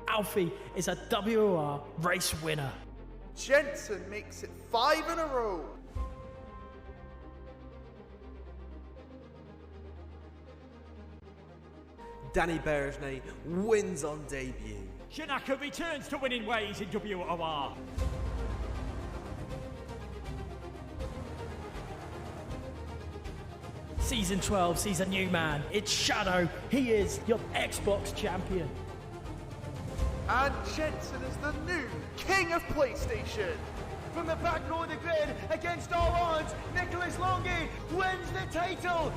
Alfie is a WOR race winner. Jensen makes it 5 in a row. Danny Berejnay wins on debut. Shinaka returns to winning ways in WOR. Season 12 sees a new man. It's Shadow. He is your Xbox champion. And Jensen is the new king of PlayStation. From the back row of the grid, against all odds, Nicholas Longy wins the title.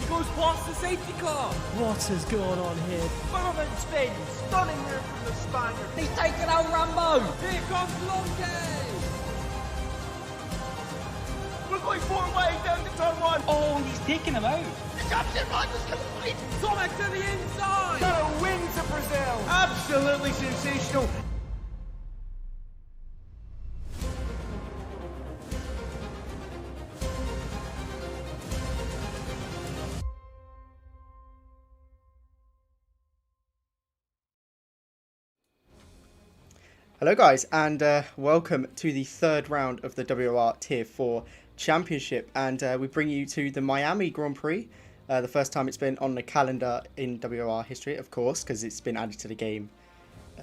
Goes past the safety car. What has gone on here? Bourbon spin, stunning move from the Spaniard. He's taken out Rambo. Here comes Longy. We're going 4 wide down to turn 1. Oh, he's taking him out. The champion run was complete. Tomek to the inside. Shadow wins at Brazil. Absolutely sensational. Hello guys, and welcome to the third round of the WOR Tier 4 Championship, and we bring you to the Miami Grand Prix, the first time it's been on the calendar in WOR history, of course, because it's been added to the game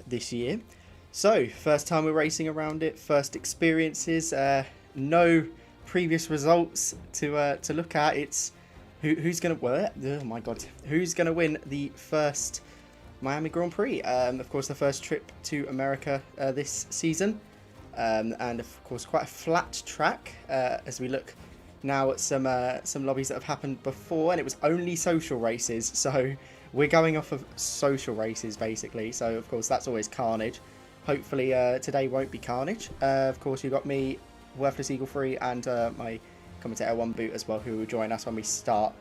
this year. So, first time we're racing around it, first experiences, no previous results to look at. It's who's going to, oh my god, who's going to win the first Miami Grand Prix. Of course, the first trip to America this season, and of course quite a flat track as we look now at some lobbies that have happened before, and it was only social races, so we're going off of social races basically, so of course that's always carnage. Hopefully today won't be carnage. Of course you've got me, Worthless Eagle Free, and my commentator One Boot as well, who will join us when we start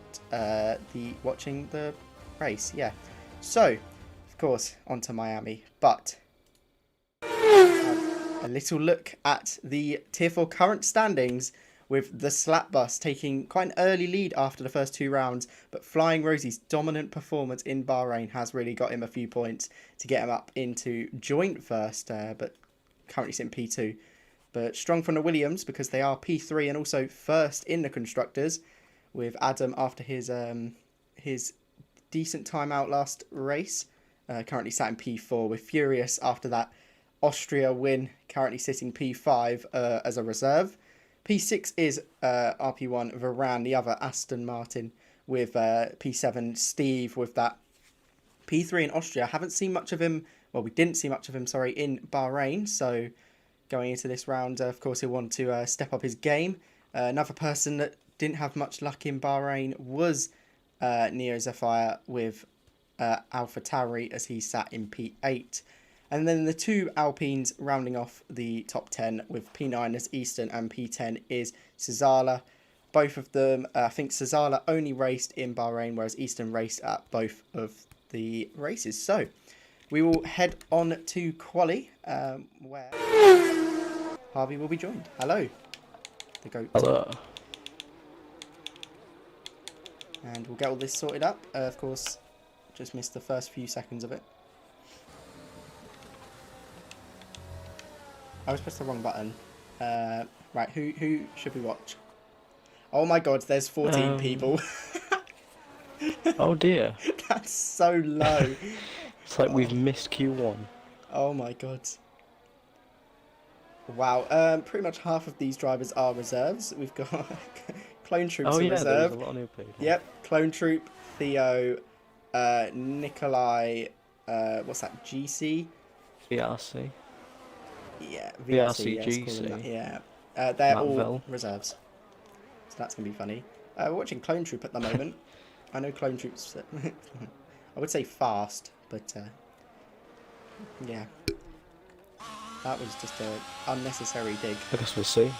watching the race. Yeah, so of course, onto Miami, but a little look at the Tier 4 current standings, with the Slap Bus taking quite an early lead after the first 2 rounds, but Flying Rosie's dominant performance in Bahrain has really got him a few points to get him up into joint first, but currently sitting P2. But strong from the Williams, because they are P3 and also first in the Constructors, with Adam after his decent time out last race. Currently sat in P4, with Furious after that Austria win, currently sitting P5 as a reserve. P6 is RP1 Varane, the other Aston Martin, with P7 Steve with that. P3 in Austria, haven't seen much of him, well, we didn't see much of him, sorry, in Bahrain, so going into this round, of course, he'll want to step up his game. Another person that didn't have much luck in Bahrain was Neo Zephyr with Alpha Tauri, as he sat in P8. And then the 2 Alpines rounding off the top 10, with P9 as Eastern and P10 is Cesala. Both of them, I think Cesala only raced in Bahrain, whereas Eastern raced at both of the races. So we will head on to Quali, where Harvey will be joined. Hello. The GOAT. Hello. And we'll get all this sorted up. Of course, just missed the first few seconds of it. I was pressed the wrong button. Right, who should we watch? Oh my god, there's 14 people. Oh dear. That's so low. It's like we've missed Q1. Oh my god. Wow, pretty much half of these drivers are reserves. We've got Clone Troops Oh in yeah, reserve. there's a lot of new people. Yep, Clone Troop, Theo, Nikolai, what's that, GC? VRC. Yeah, VRC, yes, GC. yeah. They're Matville. all reserves. So that's going to be funny. We're watching Clone Troop at the moment. I know Clone Troop's, I would say fast, but yeah. That was just an unnecessary dig. I guess we'll see.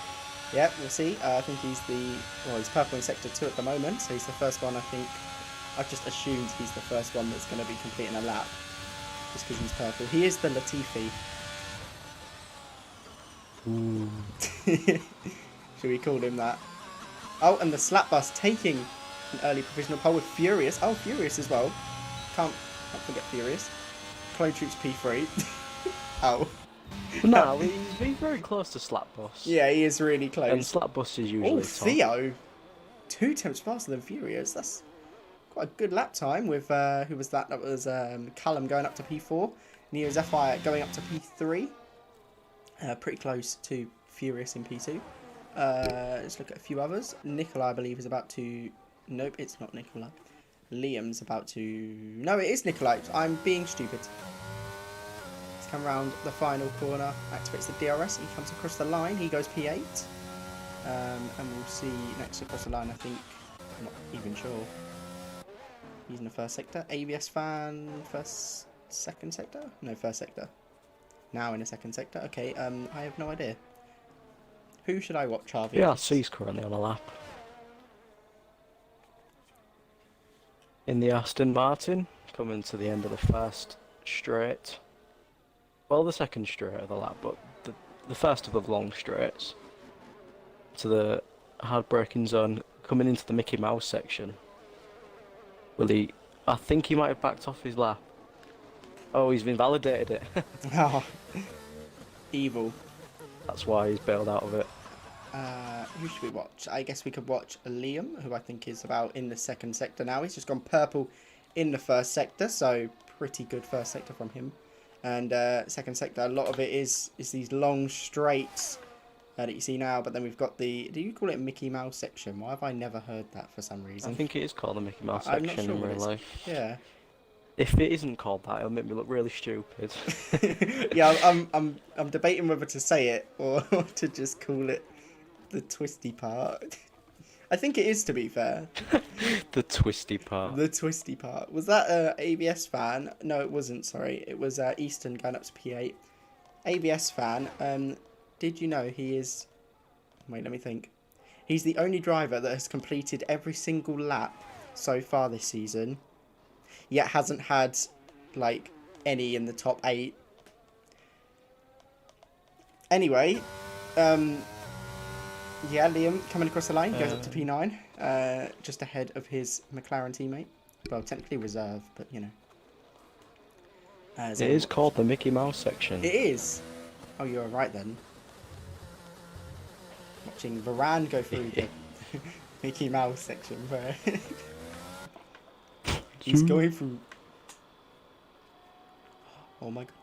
Yeah, we'll see. I think he's he's purple in Sector 2 at the moment, so he's the first one, I think. I've just assumed he's the first one that's going to be completing a lap, just because he's purple. He is the Latifi. Ooh. Should we call him that? Oh, and the slap bus taking an early provisional pole with Furious. Oh, Furious as well. Can't forget Furious. Clone Troops P3. Oh. No, he's very close to Slapbus. Yeah, he is really close. And Slapbus is usually Oh, top. Theo. 2 temps faster than Furious. That's quite a good lap time with, who was that? That was Callum going up to P4. Neo's FI going up to P3. Pretty close to Furious in P2. Let's look at a few others. Nikolai, I believe, is about to... Nope, it's not Nikolai. Liam's about to... No, it is Nikolai. I'm being stupid. He's come round the final corner, activates the DRS, and he comes across the line. He goes P8. And we'll see next across the line, I think. I'm not even sure. He's in the first sector. ABS fan, second sector? No, first sector. Now in the second sector. Okay, I have no idea. Who should I watch, Harvey? Yeah, C's currently on a lap. In the Aston Martin, coming to the end of the first straight. Well, the second straight of the lap, but the first of the long straights. To the hard braking zone, coming into the Mickey Mouse section. I think he might have backed off his lap. Oh, he's invalidated it. Oh, evil. That's why he's bailed out of it. Who should we watch? I guess we could watch Liam, who I think is about in the second sector now. He's just gone purple in the first sector, so pretty good first sector from him. And second sector, a lot of it is these long straights that you see now. But then we've got the... Do you call it Mickey Mouse section? Why have I never heard that for some reason? I think it is called the Mickey Mouse I'm not section sure in what real life. Yeah. If it isn't called that, it'll make me look really stupid. Yeah, I'm debating whether to say it or to just call it the twisty part. I think it is, to be fair. The twisty part. The twisty part. Was that ABS fan? No, it wasn't, sorry. It was Easton going up to P8. ABS fan, did you know he is... Wait, let me think. He's the only driver that has completed every single lap so far this season, yet hasn't had, like, any in the top 8. Anyway, yeah, Liam coming across the line, goes up to P9, just ahead of his McLaren teammate. Well, technically reserve, but, you know. It is called the Mickey Mouse section. It is? Oh, you're right then. Watching Varane go through the Mickey Mouse section where he's going through... Oh my god.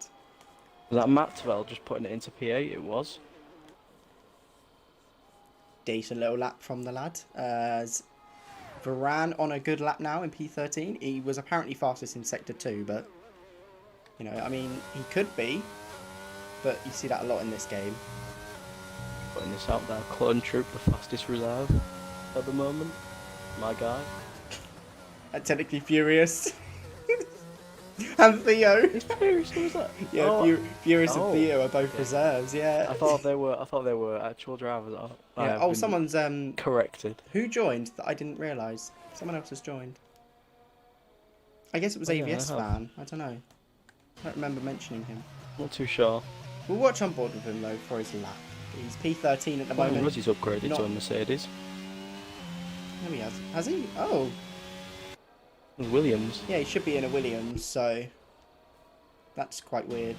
Was that Maxwell just putting it into P8? It was. Decent little lap from the lad. As Varane on a good lap now in P13. He was apparently fastest in Sector 2, but... You know, I mean, he could be. But you see that a lot in this game. Putting this out there. Clone Troop, the fastest reserve at the moment. My guy. And technically Furious. And Theo. Is Furious, who was that? Yeah, Oh, Furious and oh, Theo are both okay. reserves, yeah. I thought they were actual drivers. I Yeah. have Oh, been someone's corrected. who joined that I didn't realise? Someone else has joined. I guess it was Oh, yeah, AVS I have. fan. I don't know. I don't remember mentioning him. Not too sure. We'll watch on board with him though for his lap. He's P13 at the Oh, moment. Rosie's upgraded Not- to a Mercedes. No, he has. Has he? Oh, Williams. yeah. He should be in a Williams. So that's quite weird.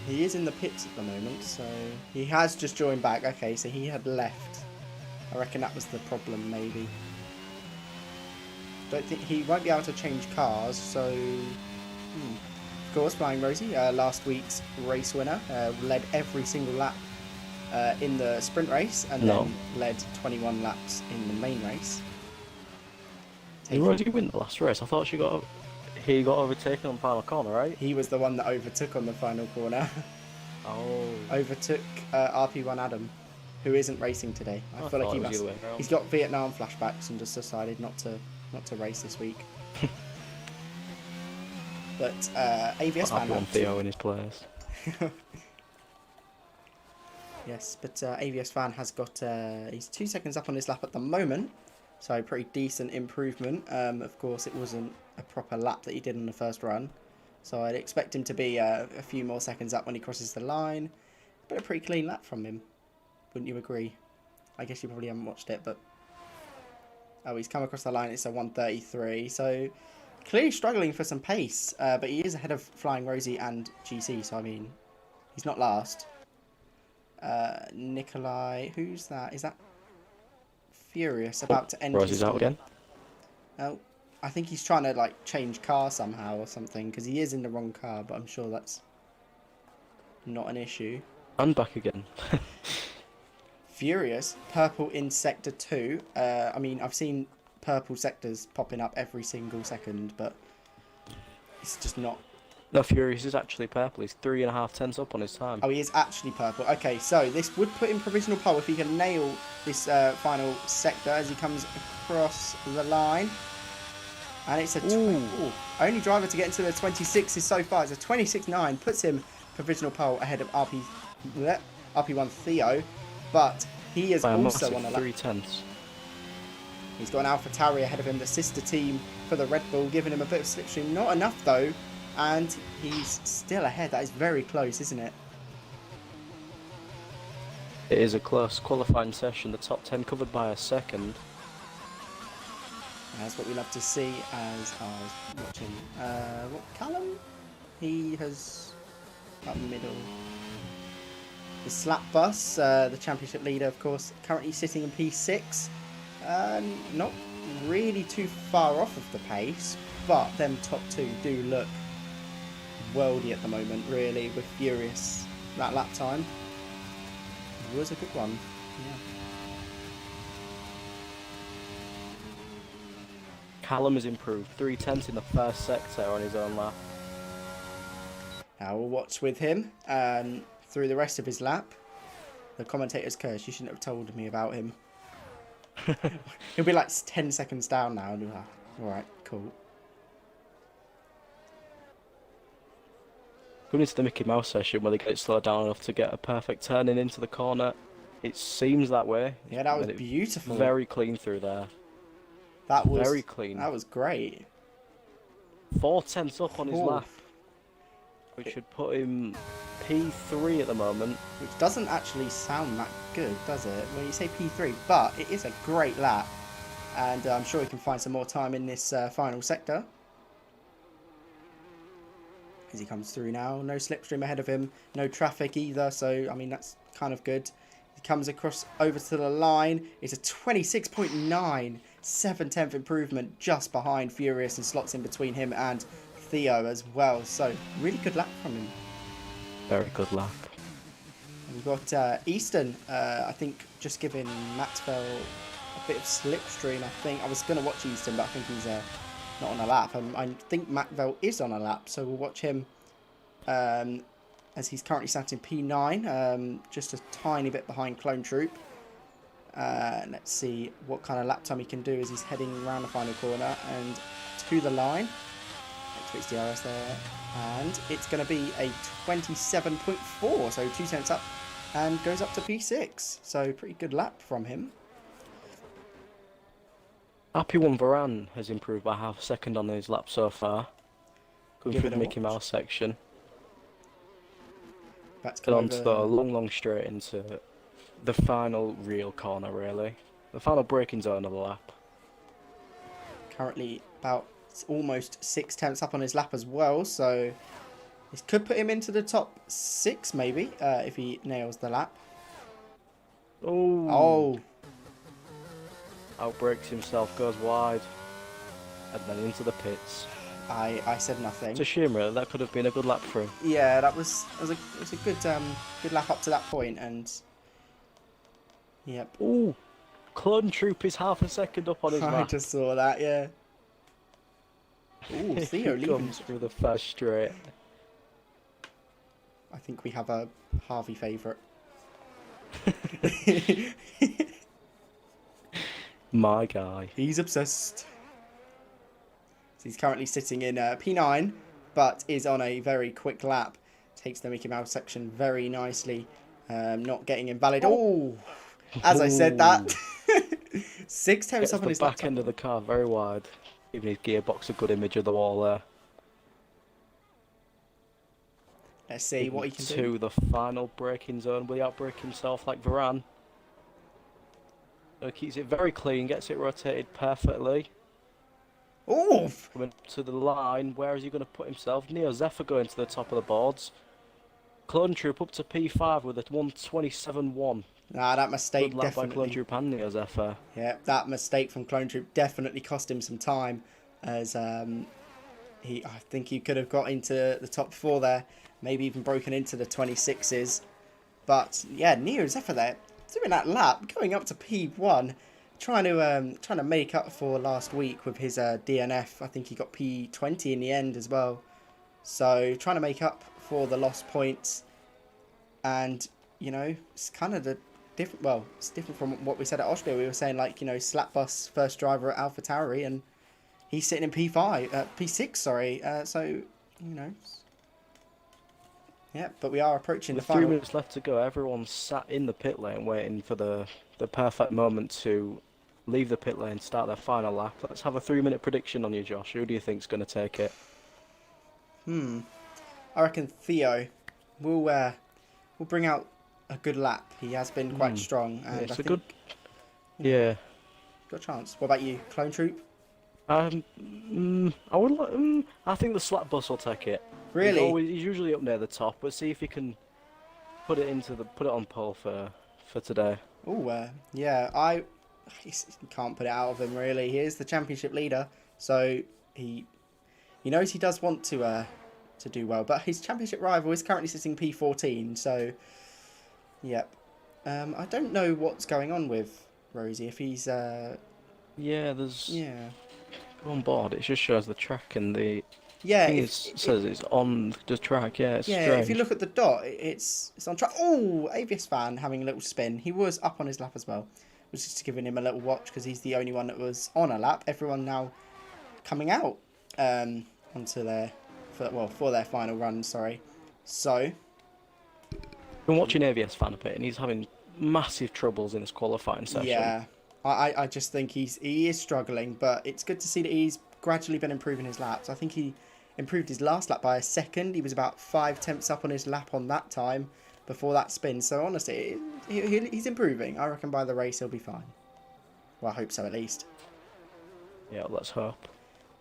He is in the pits at the moment, so he has just joined back. Okay, so he had left. I reckon that was the problem, maybe. Don't think he won't be able to change cars, so... Of course, Flying Rosie, last week's race winner, led every single lap in the sprint race, and then led 21 laps in the main race. Did Rosie win the last race? I thought he got overtaken on the final corner, right? He was the one that overtook on the final corner. Oh. Overtook RP1 Adam, who isn't racing today. I feel like he it was must. the other way around. He's got Vietnam flashbacks and just decided not to race this week. But AVS I'll fan be on had Theo in his place. Yes, but AVS fan has got he's 2 seconds up on his lap at the moment, so pretty decent improvement. Of course, it wasn't a proper lap that he did in the first run, so I'd expect him to be a few more seconds up when he crosses the line. But a pretty clean lap from him, wouldn't you agree? I guess you probably haven't watched it, but oh, he's come across the line. It's a 1:33, so clearly struggling for some pace. But he is ahead of Flying Rosie and GC, so I mean, he's not last. Nikolai, who's that? Is that Furious about to end? Rosie's out again. Oh, I think he's trying to like change car somehow or something because he is in the wrong car, but I'm sure that's not an issue. And back again. Furious, purple in sector 2. I mean, I've seen purple sectors popping up every single second, but it's just not. No, Furious is actually purple. He's 3.5 tenths up on his time. Oh, he is actually purple. Okay, so this would put him provisional pole if he can nail this final sector as he comes across the line. And it's a only driver to get into the 26s so far. It's a 26.9, puts him provisional pole ahead of RP1 Theo, but he is By a also massive on a lap. 3 tenths. He's got an AlphaTauri ahead of him, the sister team for the Red Bull, giving him a bit of slipstream. Not enough though. And he's still ahead. That is very close, isn't it? It is a close qualifying session. The top 10 covered by a second. That's what we love to see as I was watching. What, Callum? He has up middle. The Slap Bus, the championship leader, of course, currently sitting in P6. Not really too far off of the pace, but them top two do look worldy at the moment, really, with Furious. That lap time was a good one. Yeah. Callum has improved 3 tenths in the first sector on his own lap. Now we'll watch with him through the rest of his lap. The commentator's curse. You shouldn't have told me about him. He'll be like 10 seconds down now. And be like, all right, cool. Going into the Mickey Mouse session where they get it slowed down enough to get a perfect turning into the corner. It seems that way. Yeah, that was beautiful. Very clean through there. That was very clean. That was great. 4 tenths up on his lap, which should put him P3 at the moment. Which doesn't actually sound that good, does it? When you say P3, but it is a great lap, and I'm sure he can find some more time in this final sector. As he comes through now, no slipstream ahead of him, no traffic either, so I mean that's kind of good. He comes across over to the line. It's a 26.9, 7/10 improvement just behind Furious and slots in between him and Theo as well. So really good lap from him. Very good lap. And we've got Easton, I think, just giving Maxwell a bit of slipstream. I think I was going to watch Easton, but I think he's not on a lap. I think Maxwell is on a lap, so we'll watch him as he's currently sat in P9, just a tiny bit behind Clone Troop. Let's see what kind of lap time he can do as he's heading around the final corner and to the line. Fix DRS there, and it's going to be a 27.4, so 2 tenths up, and goes up to P6. So pretty good lap from him. RP1 Varane has improved by half a second on his lap so far. Going through the Mickey Mouse section. Get on to the long straight into the final real corner, really. The final braking zone of the lap. Currently about almost 6 tenths up on his lap as well, so this could put him into the top 6 maybe, if he nails the lap. Oh! Outbrakes himself, goes wide, and then into the pits. I said nothing. It's a shame, really. That could have been a good lap for him. Yeah, it was a good lap up to that point, and yep. Ooh, Clone Troop is half a second up on his lap. I just saw that, yeah. Ooh, Theo He leaving comes through the first straight. I think we have a Harvey favourite. My guy. He's obsessed. So he's currently sitting in P9, but is on a very quick lap. Takes the Mickey Mouse section very nicely. Not getting invalid. Oh, as I said that. 6 temps Gets up on the his back laptop. end of the car very wide, giving his gearbox a good image of the wall there. Let's see what he can do. To the final braking zone. Will he outbrake himself like Varane? So he keeps it very clean, gets it rotated perfectly. Oh, Coming to the line, where is he going to put himself? Neo Zephyr going to the top of the boards. Clone Troop up to P5 with a 127.1. nah, that mistake Good lap by Clone definitely. Troop and Neo Zephyr. Yeah, that mistake from Clone Troop definitely cost him some time, as I think he could have got into the top 4 there, maybe even broken into the 26s. But yeah, Neo Zephyr there doing that lap, going up to P1, trying to make up for last week with his DNF. I think he got P20 in the end as well. So trying to make up for the lost points, and you know, it's kind of the different. Well, it's different from what we said at Austria. We were saying, like, you know, Slapbus first driver at AlphaTauri, and he's sitting in P6. Sorry. So you know, yeah. But we are approaching the With 3 final. minutes left to go, everyone's sat in the pit lane waiting for the perfect moment to leave the pit lane, start their final lap. Let's have a 3-minute prediction on you, Josh. Who do you think's going to take it? I reckon Theo will bring out a good lap. He has been quite strong, and It's I a think good. Yeah. got a chance. What about you, Clone Troop? I would. I think the slap bus will take it. Really? He's usually up near the top, but see if he can put it on pole for today. Oh, yeah. You can't put it out of him, really. He is the championship leader, so he knows he does want to do well. But his championship rival is currently sitting P14, so yep. I don't know what's going on with Rosie. If he's Yeah, there's yeah. on board. It just shows the track and the. Yeah, It says it's on the track. Yeah, it's yeah. strange. If you look at the dot, it's on track. Oh, Avius fan having a little spin. He was up on his lap as well. Was just giving him a little watch because he's the only one that was on a lap. Everyone now coming out onto for their final run. Sorry. So Been watching AVS fan a bit, and he's having massive troubles in his qualifying session. yeah, I just think he is struggling, but it's good to see that he's gradually been improving his laps. I think he improved his last lap by a second. He was about 5 tenths up on his lap on that time before that spin. So honestly, he's improving. I reckon by the race he'll be fine. Well, I hope so at least. Yeah, let's hope.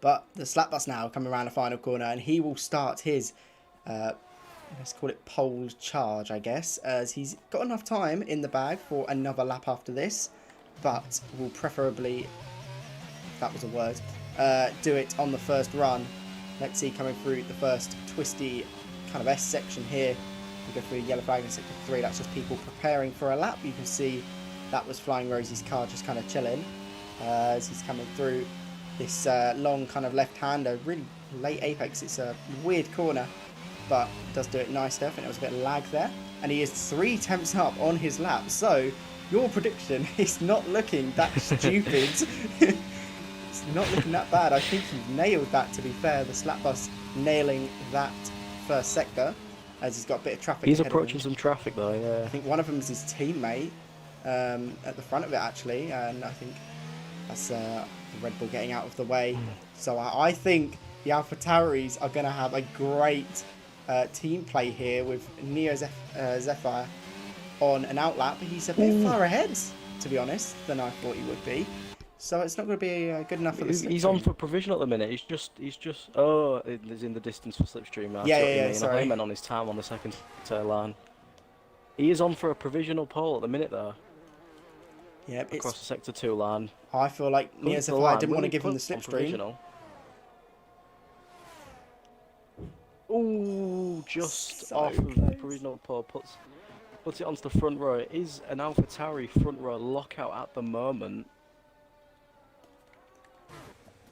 But the slap bus now coming around the final corner, and he will start his, let's call it pole charge, I guess, as he's got enough time in the bag for another lap after this, but will preferably, if that was a word, do it on the first run. Let's see, coming through the first twisty kind of S section here. We go through yellow flag in sector 3. That's just people preparing for a lap. You can see that was Flying Rosie's car just kind of chilling as he's coming through this long kind of left-hander, really late apex. It's a weird corner, but does do it nicely. I think there was a bit of lag there. And he is 3 tenths up on his lap. So your prediction is not looking that stupid. It's not looking that bad. I think you've nailed that, to be fair. The slap bus nailing that first sector, as he's got a bit of traffic. He's ahead of approaching him. some traffic though, yeah. I think one of them is his teammate at the front of it, actually, and I think that's the Red Bull getting out of the way. So I think the AlphaTauris are going to have a great team play here with Neo Zephyr on an outlap. He's a bit far ahead, to be honest, than I thought he would be. So it's not going to be good enough for the slipstream. He's on for provisional at the minute. He's just. Oh, he's in the distance for slipstream. Yeah, I sorry. meant on his time on the second tail line. He is on for a provisional pole at the minute though. Yeah, Across the sector 2 line. I feel like Neo Comes to the Zephyr line, didn't want to will give him the put on slipstream. provisional. Ooh, just So off of the close. provisional pole. Puts it onto the front row. It is an AlphaTauri front row lockout at the moment.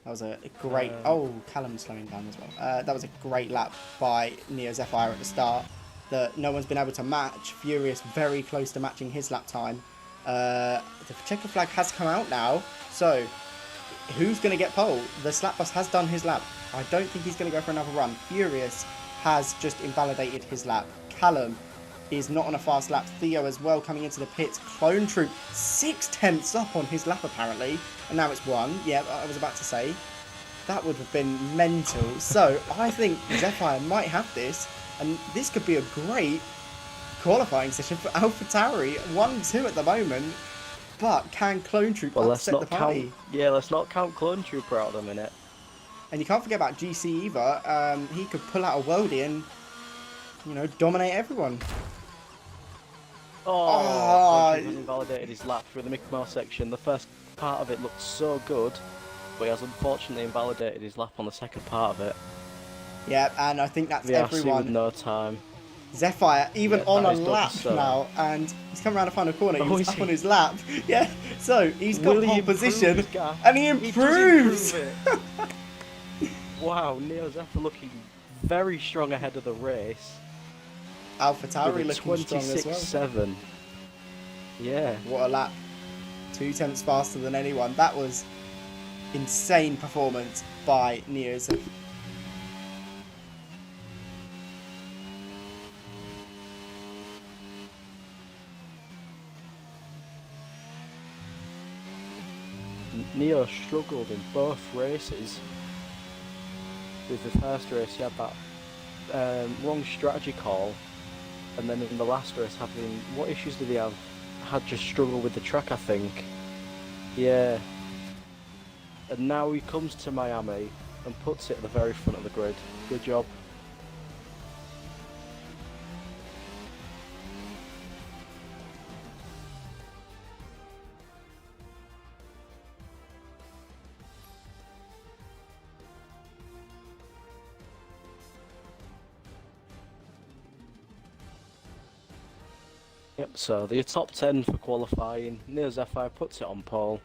That was a great... oh, Callum's slowing down as well. That was a great lap by Neo Zephyr at the start that no one's been able to match. Furious very close to matching his lap time. The checker flag has come out now, so who's going to get pole? The slap bus has done his lap. I don't think he's going to go for another run. Furious has just invalidated his lap. Callum is not on a fast lap. Theo as well coming into the pits. Clone Troop 6/10 up on his lap apparently. And now it's 1. Yeah, I was about to say. That would have been mental. So I think Zephyr might have this. And this could be a great qualifying session for AlphaTauri. 1-2 at the moment. But can Clone Troop upset the party? Let's not count Clone Trooper out at the minute. And you can't forget about GC either. He could pull out a worldie and, you know, dominate everyone. Oh, he invalidated his lap through the Mickey Mouse section. The first part of it looked so good, but he has unfortunately invalidated his lap on the second part of it. Yeah, and I think that's VRC everyone. with no time. Zephyr even on a lap now, and he's come around the final corner. He's up on his lap. Yeah, so he's got pole position, and he improves. Wow, Neo Zephyr looking very strong ahead of the race. AlphaTauri looking strong as well. 26.7. Yeah. What a lap. 2/10 faster than anyone. That was insane performance by Neo Zephyr. Neo struggled in both races. With the first race, he had that wrong strategy call, and then in the last race, what issues did he have? Had just struggled with the track, I think. Yeah. And now he comes to Miami and puts it at the very front of the grid. Good job. Yep, so the top 10 for qualifying. Neo Zephyr puts it on pole,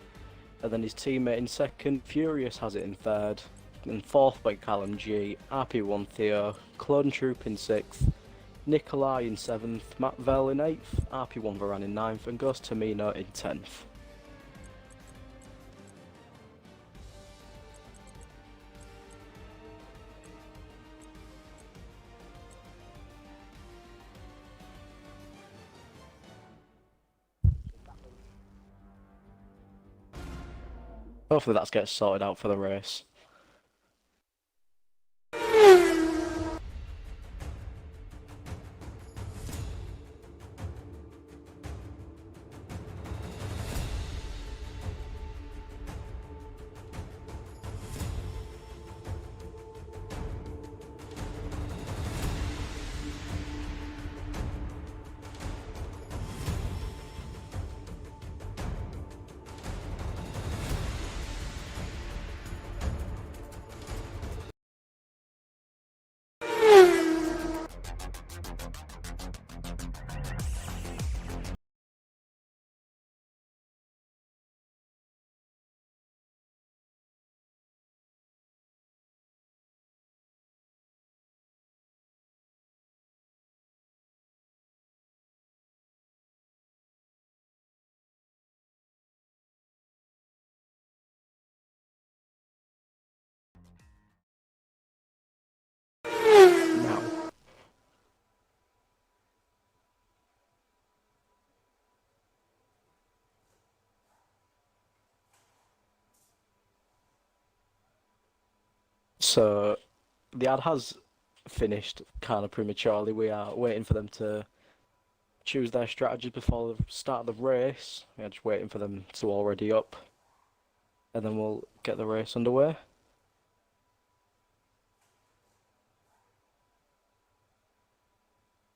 and then his teammate in second, Furious has it in third, and fourth by Callum G, RP1 Theo, Clone Troop in sixth, Nikolai in seventh, Matt Vell in eighth, RP1 Varan in ninth, and Ghost Tamino in 10th. Hopefully that gets sorted out for the race. So the ad has finished kind of prematurely. We are waiting for them to choose their strategy before the start of the race. We're just waiting for them to already up, and then we'll get the race underway.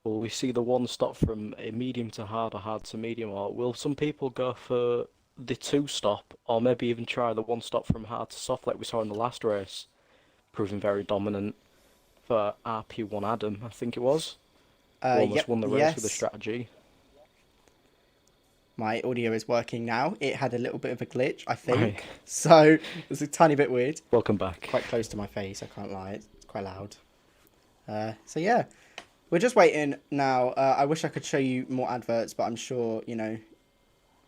Will we see the one stop from a medium to hard or hard to medium, or will some people go for the two stop, or maybe even try the one stop from hard to soft like we saw in the last race, proving very dominant for RP1 Adam, I think it was. Almost won the race with the strategy. My audio is working now. It had a little bit of a glitch, I think. Right. So it's a tiny bit weird. Welcome back. Quite close to my face, I can't lie. It's quite loud. So yeah, we're just waiting now. I wish I could show you more adverts, but I'm sure, you know,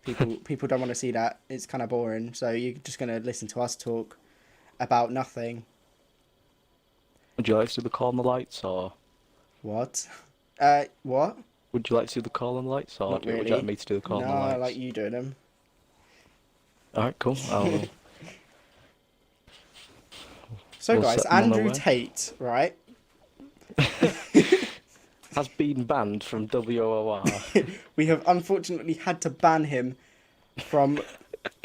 People don't want to see that. It's kind of boring. So you're just gonna listen to us talk about nothing. Would you like to do the call on the lights, or What? What? would you like to do the call on the lights, or Not would you really. like me to do the call No, on the I lights? like you doing them. Alright, cool. I'll So We'll guys, set them on their Andrew way. Tate, right? has been banned from WOR. We have unfortunately had to ban him from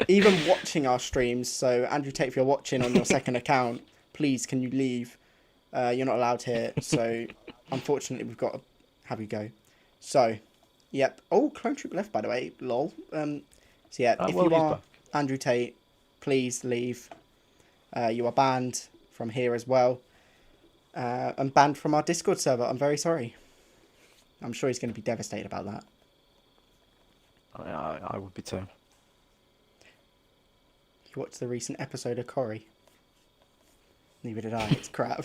even watching our streams. So Andrew Tate, if you're watching on your second account, please can you leave? You're not allowed here. So unfortunately, we've got to have you go. So, yep. Oh, Clone Troop left, by the way. Lol. So yeah, if well, you he's are back. Andrew Tate, please leave. You are banned from here as well. And banned from our Discord server. I'm very sorry. I'm sure he's going to be devastated about that. I would be too. You watched the recent episode of Corrie? Neither did I. It's crap.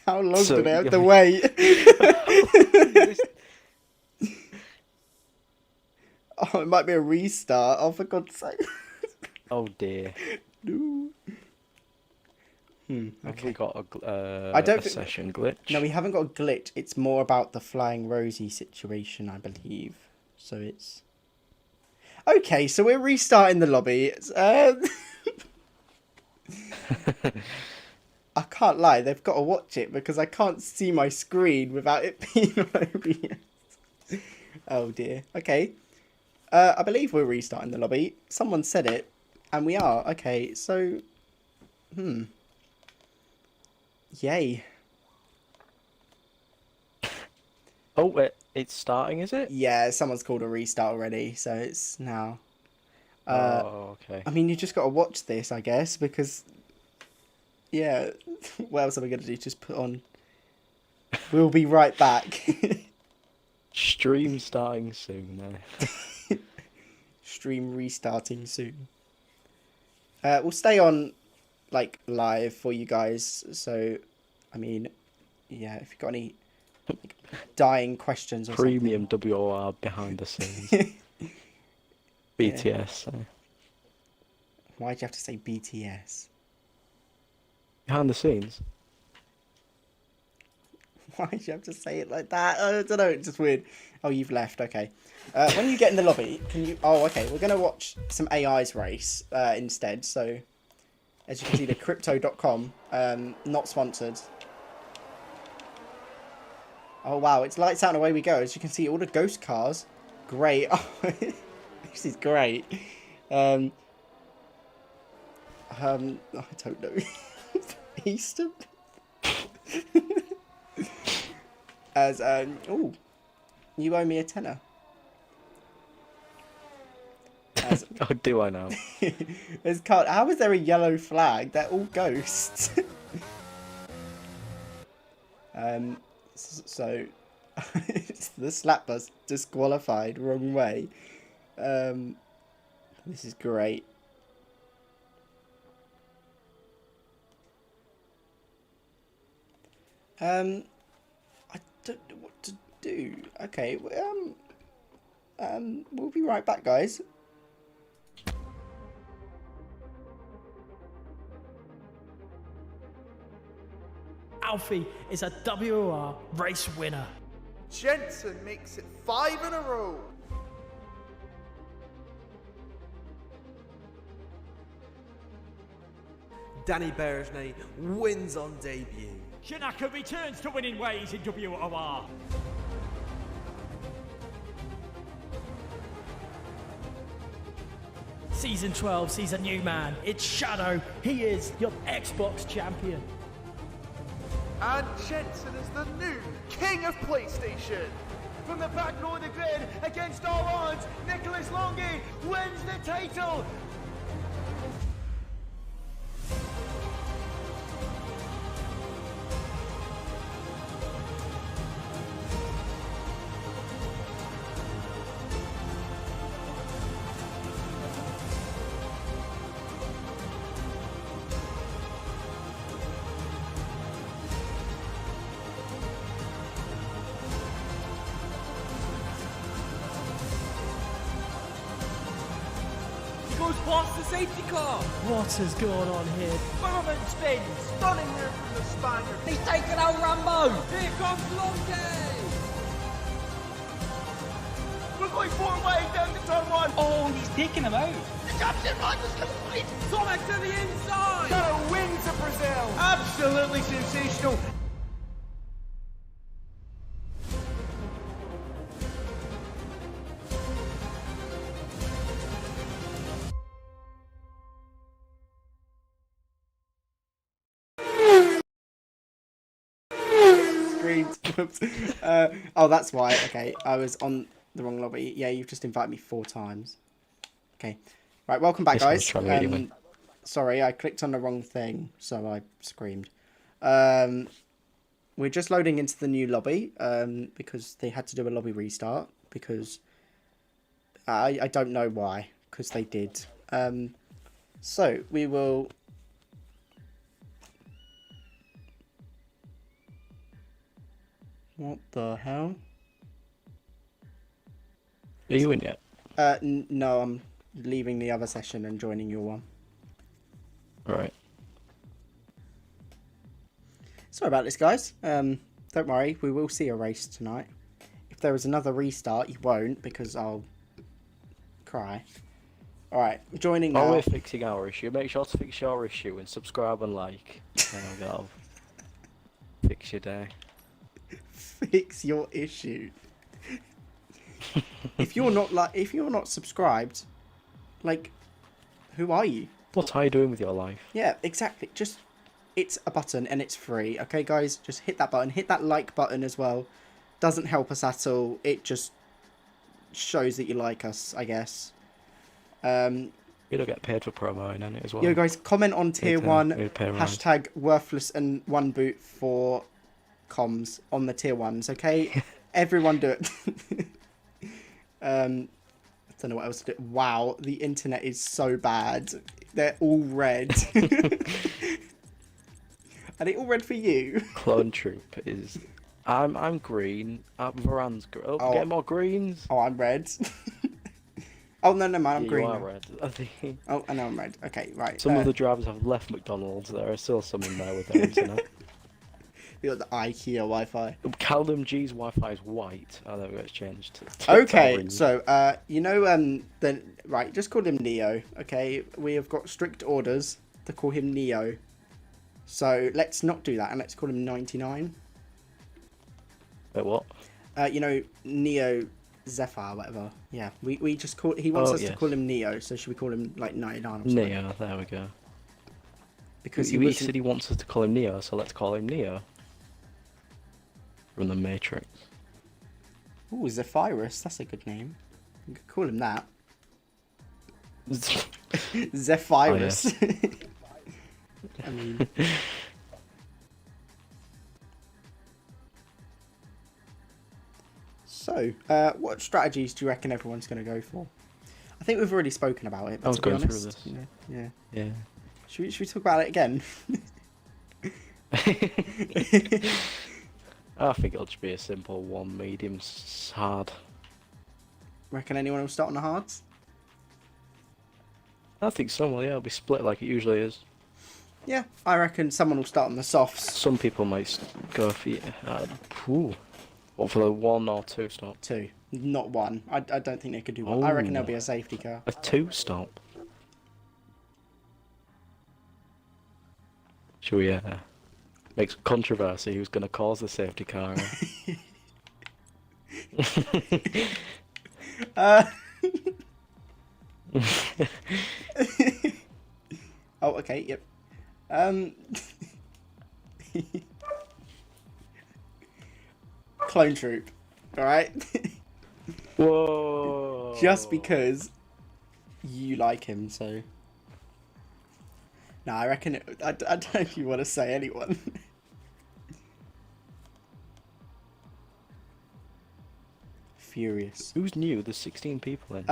How long So, do they have yeah. to wait? Oh, it might be a restart. Oh, for God's sake. Oh dear. No. Have we got I don't a think- session glitch? No, we haven't got a glitch. It's more about the Flying Rosie situation, I believe. So it's... Okay, so we're restarting the lobby. I can't lie, they've got to watch it because I can't see my screen without it being on OBS. Oh dear. Okay. I believe we're restarting the lobby. Someone said it, and we are. Okay, so... Yay. Oh, it's starting, is it? Yeah, someone's called a restart already, so it's now. Oh, okay. I mean, you just got to watch this, I guess, because... Yeah, what else are we going to do? Just put on... We'll be right back. Stream starting soon, then. Stream restarting soon. We'll stay on, like, live for you guys, so, I mean, yeah, if you've got any like, dying questions or Premium WOR behind the scenes. BTS. Why'd you have to say BTS? Behind the scenes. Why'd you have to say it like that? I don't know, it's just weird. Oh, you've left, okay. When you get in the lobby, can you... Oh, okay, we're going to watch some AI's race instead. So, as you can see, the crypto.com, not sponsored. Oh, wow, it's lights out and away we go. As you can see, all the ghost cars. Great. Oh, this is great. I don't know. Easton? As, oh, you owe me a tenner. As, Oh, do I now? there's car- How is there a yellow flag? They're all ghosts. So, the slap bus disqualified, wrong way. This is great. I don't know what to do. Okay, we'll be right back, guys. Alfie is a WOR race winner. Jensen makes it 5 in a row. Danny Berejnay wins on debut. Shanaka returns to winning ways in WOR. Season 12 sees a new man. It's Shadow. He is your Xbox champion. And Jensen is the new king of PlayStation. From the back row of the grid, against all odds, Nicholas Longy wins the title. goes past the safety car. What has gone on here? Bourbon spins. Stunning move from the Spaniard. He's taken out Rambo. Here comes Longy. We're going 4 wide down to turn 1. Oh, he's taking him out. The captain run was complete. Sonic to the inside. Got a win to Brazil. Absolutely sensational. Screamed. Whoops. Oh, that's why. Okay, I was on the wrong lobby. Yeah, you've just invited me 4 times. Okay. Right, welcome back, guys. Sorry, I clicked on the wrong thing, so I screamed. We're just loading into the new lobby because they had to do a lobby restart because I don't know why, because they did. So we will. What the hell? Are you in yet? No, I'm leaving the other session and joining your one. Right. Sorry about this, guys. Don't worry, we will see a race tonight. If there is another restart, you won't, because I'll cry. Alright, joining now. While we're fixing our issue, make sure to fix your issue and subscribe and like. And that'll fix your day. Fix your issue. If you're not subscribed, like, who are you? What are you doing with your life? Yeah, exactly. Just, it's a button and it's free. Okay, guys, just hit that button. Hit that like button as well. Doesn't help us at all. It just shows that you like us, I guess. You don't get paid for promoting on it as well. Yo, guys, comment on tier 1 pay hashtag worthless and 1 boot for comms on the tier 1s. Okay, everyone do it. I don't know what else to do. Wow, the internet is so bad. They're all red. Are they all red for you? Clone Troop is. I'm green. Varan's green. Oh, get more greens. Oh, I'm red. Oh no, man, I'm green. You are red. Oh, I know I'm red. Okay, right. Some of the drivers have left McDonald's. There are still some in there with their internet. You got the IKEA Wi-Fi. Callum G's Wi-Fi is white. Oh, there we go. It's changed. Okay, so you know, then right, just call him Neo. Okay, we have got strict orders to call him Neo. So let's not do that, and let's call him 99. Wait, what? You know, Neo Zephyr, whatever. Yeah, we just call. He wants us to call him Neo, so should we call him like 99 or something? Neo. There we go. Because he said he wants us to call him Neo, so let's call him Neo. From the Matrix. Ooh, Zephyrus. That's a good name. You could call him that. Zephyrus. Oh, yes. I mean. So, what strategies do you reckon everyone's going to go for? I think we've already spoken about it. But I was going through this. Yeah. Should we talk about it again? I think it'll just be a simple 1 medium hard. Reckon anyone will start on the hards? I think some will, yeah. It'll be split like it usually is. Yeah, I reckon someone will start on the softs. Some people might go for what, for the 1 or 2 stop? 2, not 1. I don't think they could do 1. I reckon there'll be a safety car. A 2 stop? Should we make some controversy? Who's going to cause the safety car? Oh, okay, yep. Clone Troop, alright? Whoa! Just because you like him, so... No, I reckon I don't know if you want to say anyone. Furious. Who's new? There's 16 people in.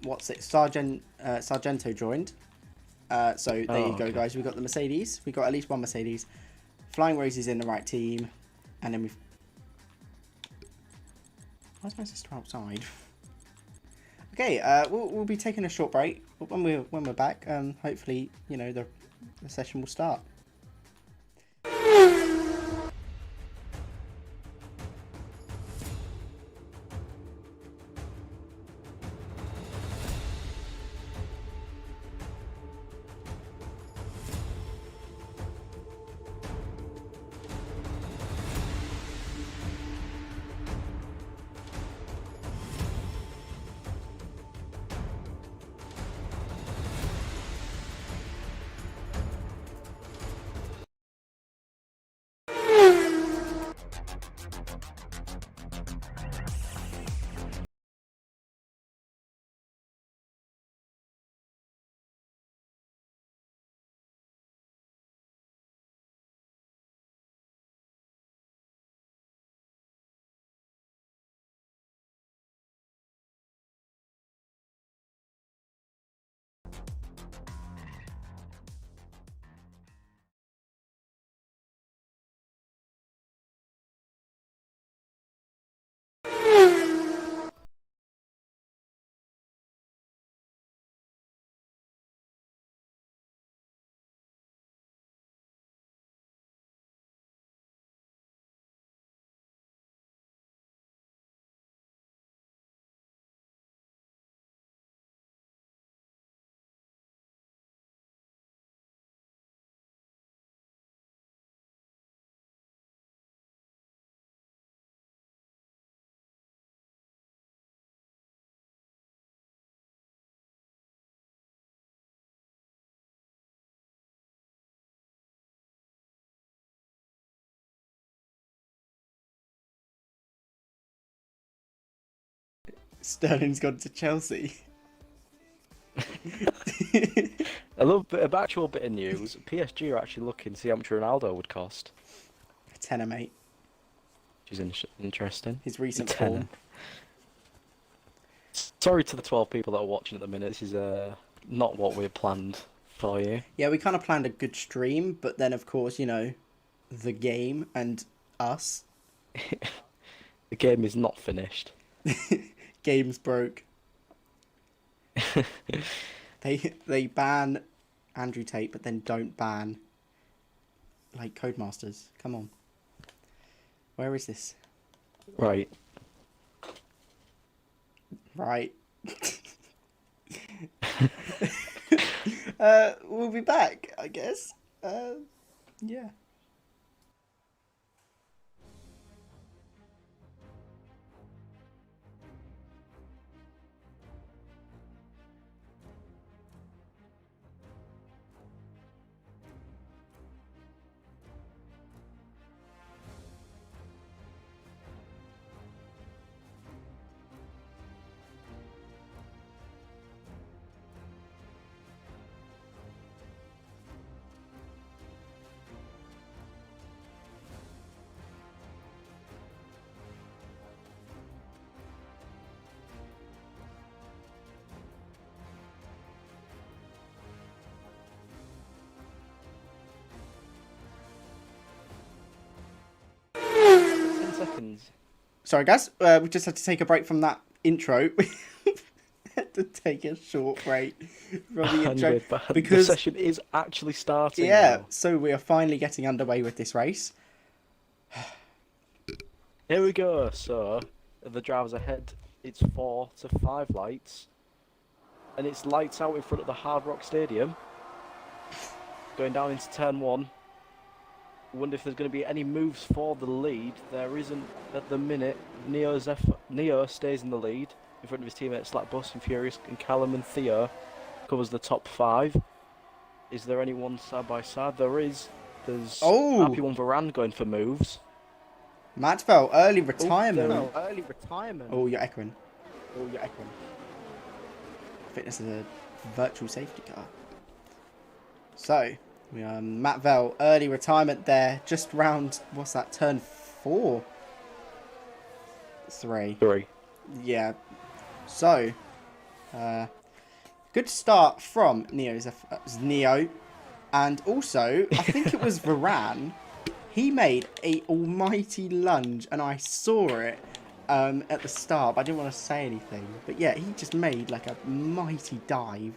What's it? Sargento joined. So there you go, guys. We got the Mercedes. We got at least 1 Mercedes. Flying Rose is in the right team, and then we've. Why is my sister outside? Okay, we'll be taking a short break. But when we're back, hopefully, you know, the session will start. Sterling's gone to Chelsea. A little bit of actual bit of news. PSG are actually looking to see how much Ronaldo would cost. A tenner, mate. Which is interesting. His recent Tenner. form. Sorry to the 12 people that are watching at the minute. This is not what we had planned for you. Yeah, we kind of planned a good stream, but then, of course, you know, the game and us. The game is not finished. Game's broke. They ban Andrew Tate, but then don't ban, like, Codemasters. Come on. Where is this? Right. Right. We'll be back, I guess. Yeah. Seconds. Sorry, guys. We just had to take a break from that intro. Had to take a short break from the intro because the session is actually starting. Yeah, now. so we are finally getting underway with this race. Here we go. So the drivers ahead. It's 4 to 5 lights, and it's lights out in front of the Hard Rock Stadium. Going down into turn 1. Wonder if there's going to be any moves for the lead. There isn't at the minute. Neo stays in the lead in front of his teammates like Bus and Furious, and Callum and Theo covers the top 5. Is there anyone side by side? There is. There's RP1 Varane going for moves. Mattville, early retirement. Early retirement. Oh, you're echoing. Fitness is a virtual safety car. So, we are Mattville, early retirement there. Just round, what's that, turn 4? 3. Yeah. So, good start from Neo. And also, I think it was Varane. He made a almighty lunge, and I saw it. at the start, but I didn't want to say anything. But yeah, he just made like a mighty dive,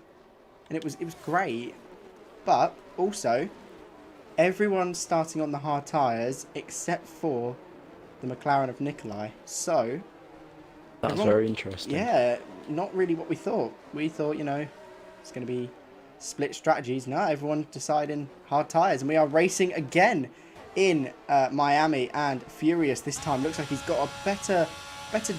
and it was great. But also, everyone's starting on the hard tyres except for the McLaren of Nikolai. So That's very interesting. Yeah, not really what we thought. We thought, you know, it's going to be split strategies. No, everyone deciding hard tyres, and we are racing again in Miami. And Furious this time looks like he's got a better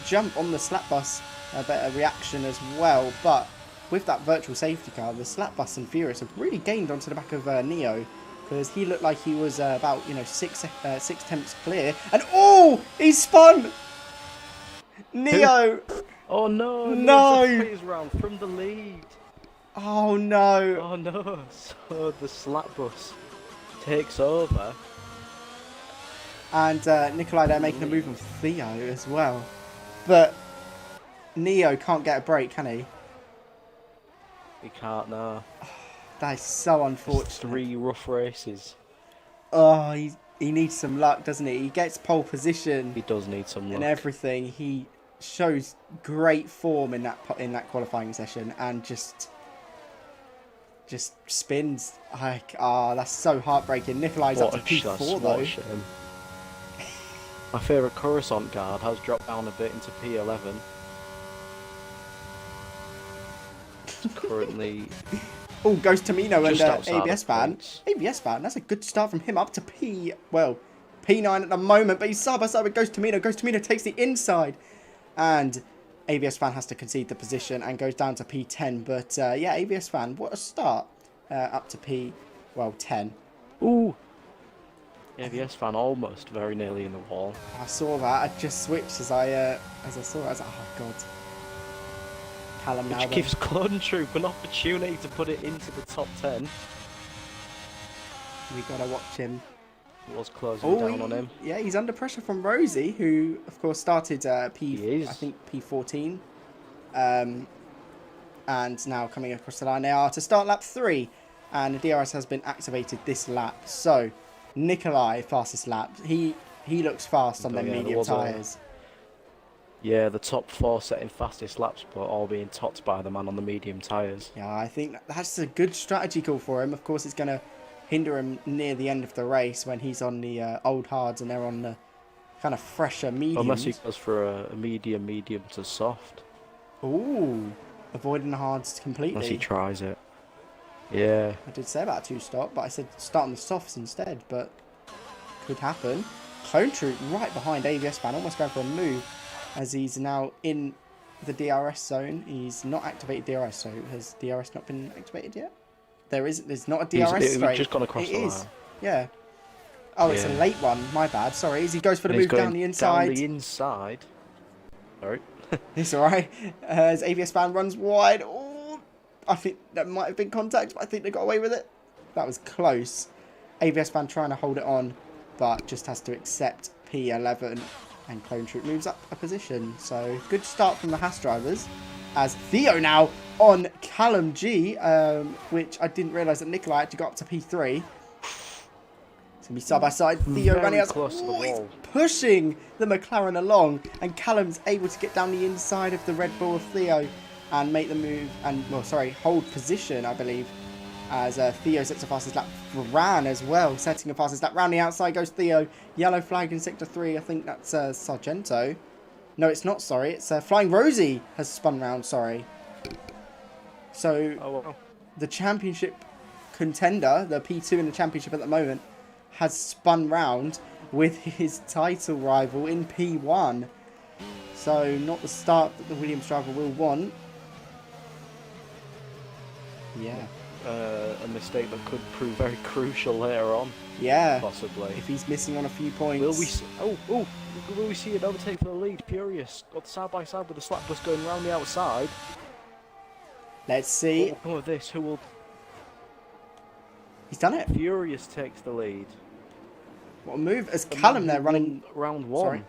jump on the slap bus, a better reaction as well. But with that virtual safety car, the slap bus and Furious have really gained onto the back of Neo, because he looked like he was about, you know, six attempts clear. And oh, he spun. Neo. Oh no! No! Neo's round from the lead. Oh no! Oh no! So the slap bus takes over, And Nikolai there making a move on Theo as well, but Neo can't get a break, can he? he can't now. That is so unfortunate. 3 rough races. Oh, he needs some luck, doesn't he? He gets pole position He does need some luck. and everything. He shows great form in that qualifying session, and just spins. Like, that's so heartbreaking. Nikolai's up to P4 though. Shame. My favourite Coruscant guard has dropped down a bit into P11. Currently Oh, goes to Mino and just outside ABS of fan. points. ABS fan, that's a good start from him up to P9 at the moment, but he's side by side with Ghost Tomino. Ghost Tomino takes the inside, and ABS fan has to concede the position and goes down to P10. But yeah, ABS fan, what a start up to P10. Ooh! ABS fan almost very nearly in the wall. I saw that. I just switched as I saw it. I was like, oh god. Callum now Which then. gives Clone Troop an opportunity to put it into the top 10. We gotta watch him. Was closing down on him. Yeah, he's under pressure from Rosie, who of course started I He is. think P14, and now coming across the line. They are to start lap 3, and the DRS has been activated this lap. So Nikolai fastest lap. He looks fast on Oh, them yeah, there medium was a- tyres. Yeah, the top 4 setting fastest laps, but all being topped by the man on the medium tyres. Yeah, I think that's a good strategy call for him. Of course, it's going to hinder him near the end of the race when he's on the old hards and they're on the kind of fresher mediums. Unless he goes for a medium to soft. Ooh, avoiding the hards completely. Unless he tries it. Yeah. I did say about a 2-stop, but I said start on the softs instead, but could happen. Clone Troop right behind ABS fan, almost going for a move, as he's now in the DRS zone. He's not activated DRS, so has DRS not been activated yet? There's not a DRS He's straight. just gone across It the is. line. Yeah. Oh, it's a Yeah. late one. My bad. Sorry. As he goes for the And he's move down going the inside. Down the inside. Sorry. It's alright. As ABS fan runs wide. Oh, I think that might have been contact, but I think they got away with it. That was close. ABS fan trying to hold it on, but just has to accept P11. And Clone Troop moves up a position. So good start from the Haas drivers. As Theo now on Callum G, which I didn't realise that Nikolai had to go up to P3. It's going to be side by side. Theo Very running out. close to the He's wall. pushing the McLaren along. And Callum's able to get down the inside of the Red Bull of Theo and make the move. And, well, sorry, hold position, I believe. As Theo sets the fastest lap. Ran as well, setting the fastest lap. Round the outside goes Theo. Yellow flag in sector 3. I think that's Sargento. No, it's not, sorry. It's Flying Rosie has spun round, sorry. So, Oh, well. the championship contender, the P2 in the championship at the moment, has spun round with his title rival in P1. So, not the start that the Williams driver will want. Yeah. A mistake that could prove very crucial later on, Yeah. possibly. If he's missing on a few points. Will we? Will we see an overtake for the lead? Furious got side by side with the slap bus going round the outside. Let's see. What will come of this? Who will? He's done it. Furious takes the lead. What a move. As The Callum man there who running. won round 1. Sorry.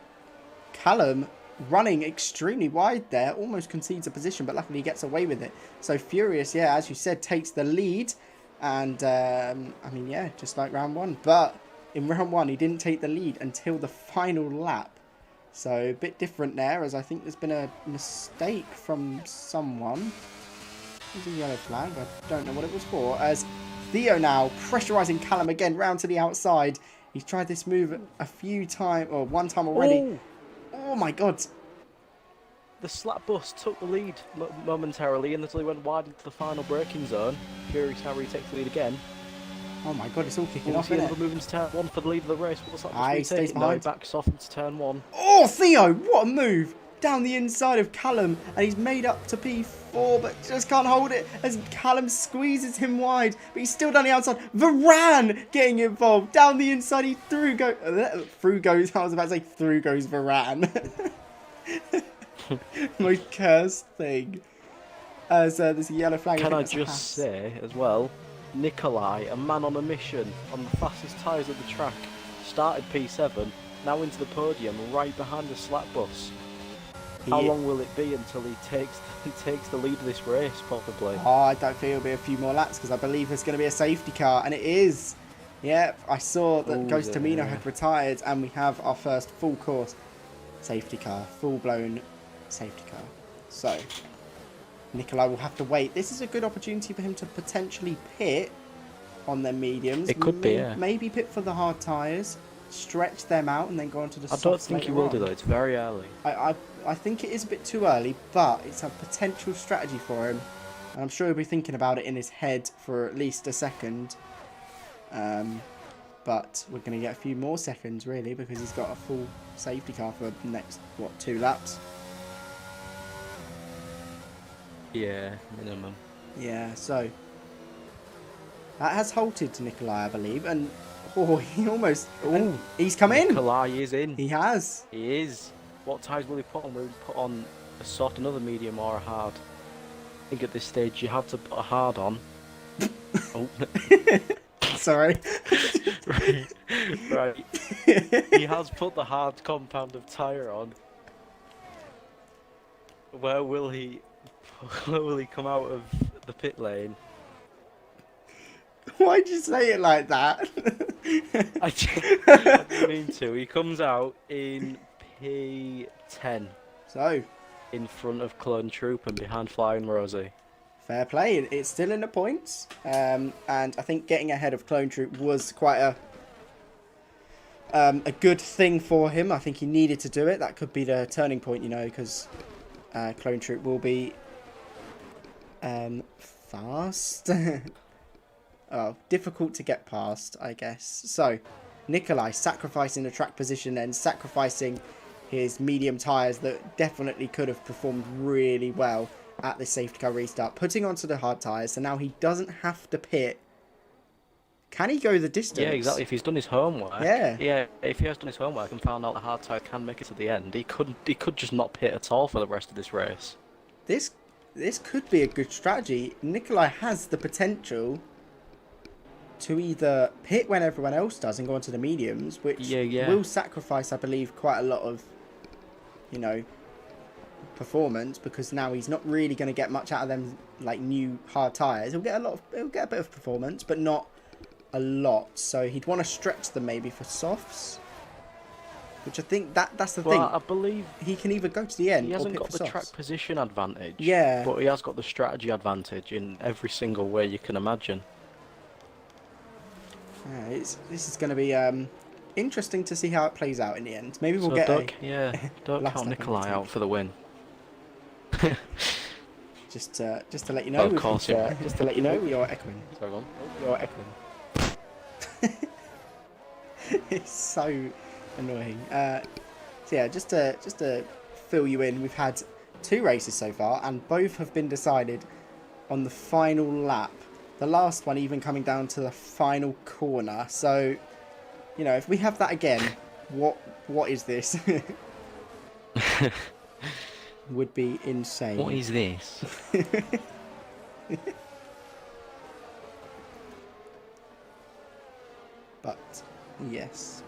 Callum running extremely wide there, almost concedes a position, but luckily he gets away with it. So Furious, yeah, as you said, takes the lead. And, I mean, yeah, just like round 1. But in round 1, he didn't take the lead until the final lap. So a bit different there, as I think there's been a mistake from someone. There's a yellow flag. I don't know what it was for. As Theo now pressurising Callum again round to the outside. He's tried this move a few times, or one time already. Oh my god. The slap bus took the lead momentarily until he went wide into the final braking zone. Furious Harry takes the lead again. Oh my god, it's all kicking We'll off, see isn't another it? move into turn 1 for the lead of the race. What's that? He stays No, he behind. backs off into turn 1. Oh, Theo, what a move! Down the inside of Callum, and he's made up to P4, but just can't hold it as Callum squeezes him wide, but he's still down the outside. Varane getting involved. Down the inside, he through goes, I was about to say through goes Varane. Most cursed thing. As there's a yellow flag. Can I just say as well, Nikolai, a man on a mission, on the fastest tyres of the track, started P7, now into the podium, right behind the slap bus. How long will it be until he takes the lead of this race, possibly? Oh, I don't think it'll be a few more laps, because I believe there's going to be a safety car, and it is. Yeah, I saw that Ghost Tamino had retired, and we have our first full course safety car, full-blown safety car. So, Nikolai will have to wait. This is a good opportunity for him to potentially pit on their mediums. It could be, yeah. Maybe pit for the hard tyres, stretch them out, and then go on to the softs. I don't think he will later do on. though, it's very early. I think it is a bit too early, but it's a potential strategy for him. And I'm sure he'll be thinking about it in his head for at least a second. But we're going to get a few more seconds, really, because he's got a full safety car for the next, 2 laps? Yeah, minimum. Yeah, so that has halted Nikolai, I believe. And, he almost... and he's come in! Nikolai is in. He has. He is. What tyres will he put on? Will he put on a soft, another medium, or a hard? I think at this stage you have to put a hard on. Oh. Sorry. right. He has put the hard compound of tyre on. Where will he come out of the pit lane? Why'd you say it like that? I didn't mean to. He comes out in P10. So, in front of Clone Troop and behind Flying Rosie. fair play. It's still in the points. And I think getting ahead of Clone Troop was quite a good thing for him. I think he needed to do it. That could be the turning point, because Clone Troop will be fast. Difficult to get past, I guess. So, Nikolai sacrificing the track position and sacrificing his medium tyres that definitely could have performed really well at the safety car restart, putting onto the hard tyres, so now he doesn't have to pit. Can he go the distance? Yeah, exactly. If he's done his homework. Yeah. Yeah, if he has done his homework and found out the hard tyre can make it to the end, he could just not pit at all for the rest of this race. This could be a good strategy. Nikolai has the potential to either pit when everyone else does and go onto the mediums, which will sacrifice, I believe, quite a lot of, performance, because now he's not really going to get much out of them, like new hard tyres. He'll get a bit of performance, but not a lot. So he'd want to stretch them maybe for softs, which I think that's the thing. I believe he can either go to the end. He hasn't or pit got for the softs. track position advantage. Yeah, but he has got the strategy advantage in every single way you can imagine. This is going to be interesting to see how it plays out in the end. Maybe we'll get don't count Nikolai out for the win. just to let you know. Of course, just to let you know, you're echoing. Sorry, go on. You're echoing. It's so annoying. So yeah, just to fill you in, we've had 2 races so far, and both have been decided on the final lap. The last one even coming down to the final corner. So, if we have that again, what is this? Would be insane. What is this? But yes,